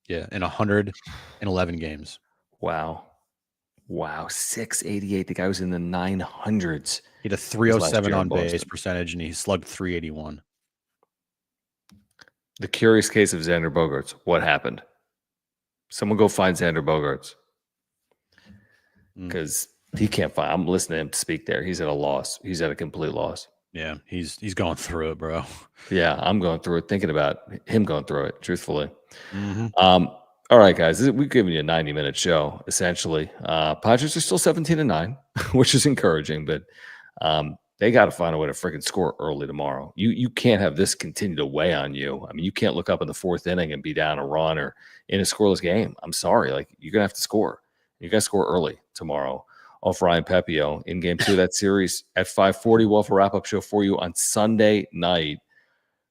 Yeah, in 111 games. Wow. 688. The guy was in the 900s. He had a 307 on base percentage, and he slugged 381. The curious case of Xander Bogaerts. What happened? Someone go find Xander Bogaerts. Because he can't find. I'm listening to him speak there. He's at a loss. He's at a complete loss. Yeah, he's going through it, bro. Yeah, I'm going through it, thinking about him going through it, truthfully. All right, guys, we've given you a 90-minute show, essentially. Padres are still 17-9, which is encouraging, but they got to find a way to freaking score early tomorrow. You can't have this continue to weigh on you. I mean, you can't look up in the 4th inning and be down a run or in a scoreless game. I'm sorry. Like, you're going to have to score. You got to score early tomorrow off Ryan Pepio in game 2 of that series at 5:40. We'll have a wrap-up show for you on Sunday night,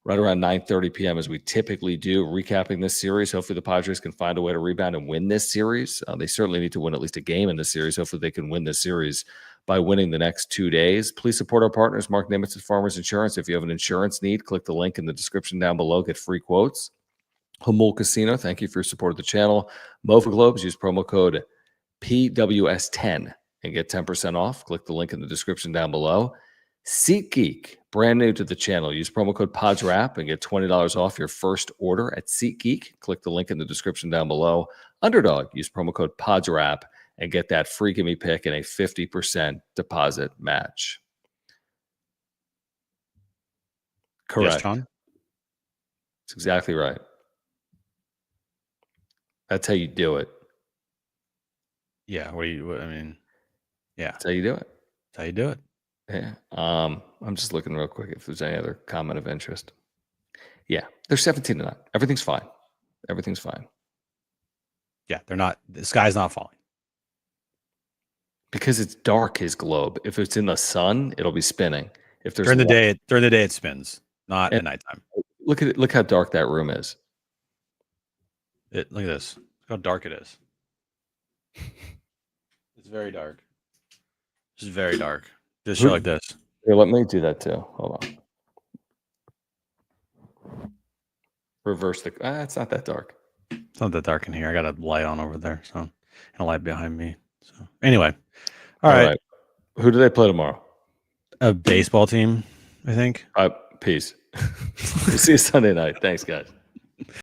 right around 9:30 p.m. as we typically do, recapping this series. Hopefully the Padres can find a way to rebound and win this series. They certainly need to win at least a game in this series. Hopefully they can win this series by winning the next 2 days. Please support our partners, Mark Nimitz at Farmers Insurance. If you have an insurance need, click the link in the description down below. Get free quotes. Humul Casino, thank you for your support of the channel. Mofa Globes, use promo code PWS10 and get 10% off. Click the link in the description down below. SeatGeek, brand new to the channel. Use promo code PODSWRAP and get $20 off your first order at SeatGeek. Click the link in the description down below. Underdog, use promo code PODSWRAP and get that free gimme pick and a 50% deposit match. Correct. Yes, John? That's exactly right. That's how you do it. Yeah, I mean, yeah. That's how you do it. That's how you do it. Yeah. I'm just looking real quick if there's any other comment of interest. Yeah, they're 17-9. Everything's fine. Everything's fine. Yeah, they're not. The sky's not falling. Because it's dark, his globe. If it's in the sun, it'll be spinning. If there's During the light- day, it spins. Not at nighttime. look at it. Look how dark that room is. Look at this. Look how dark it is. It's very dark. It's very dark. Just show like this. Here, let me do that too. Hold on. Reverse the. It's not that dark. It's not that dark in here. I got a light on over there, so and a light behind me. So anyway, all right. Who do they play tomorrow? A baseball team, I think. Peace. See you Sunday night. Thanks, guys.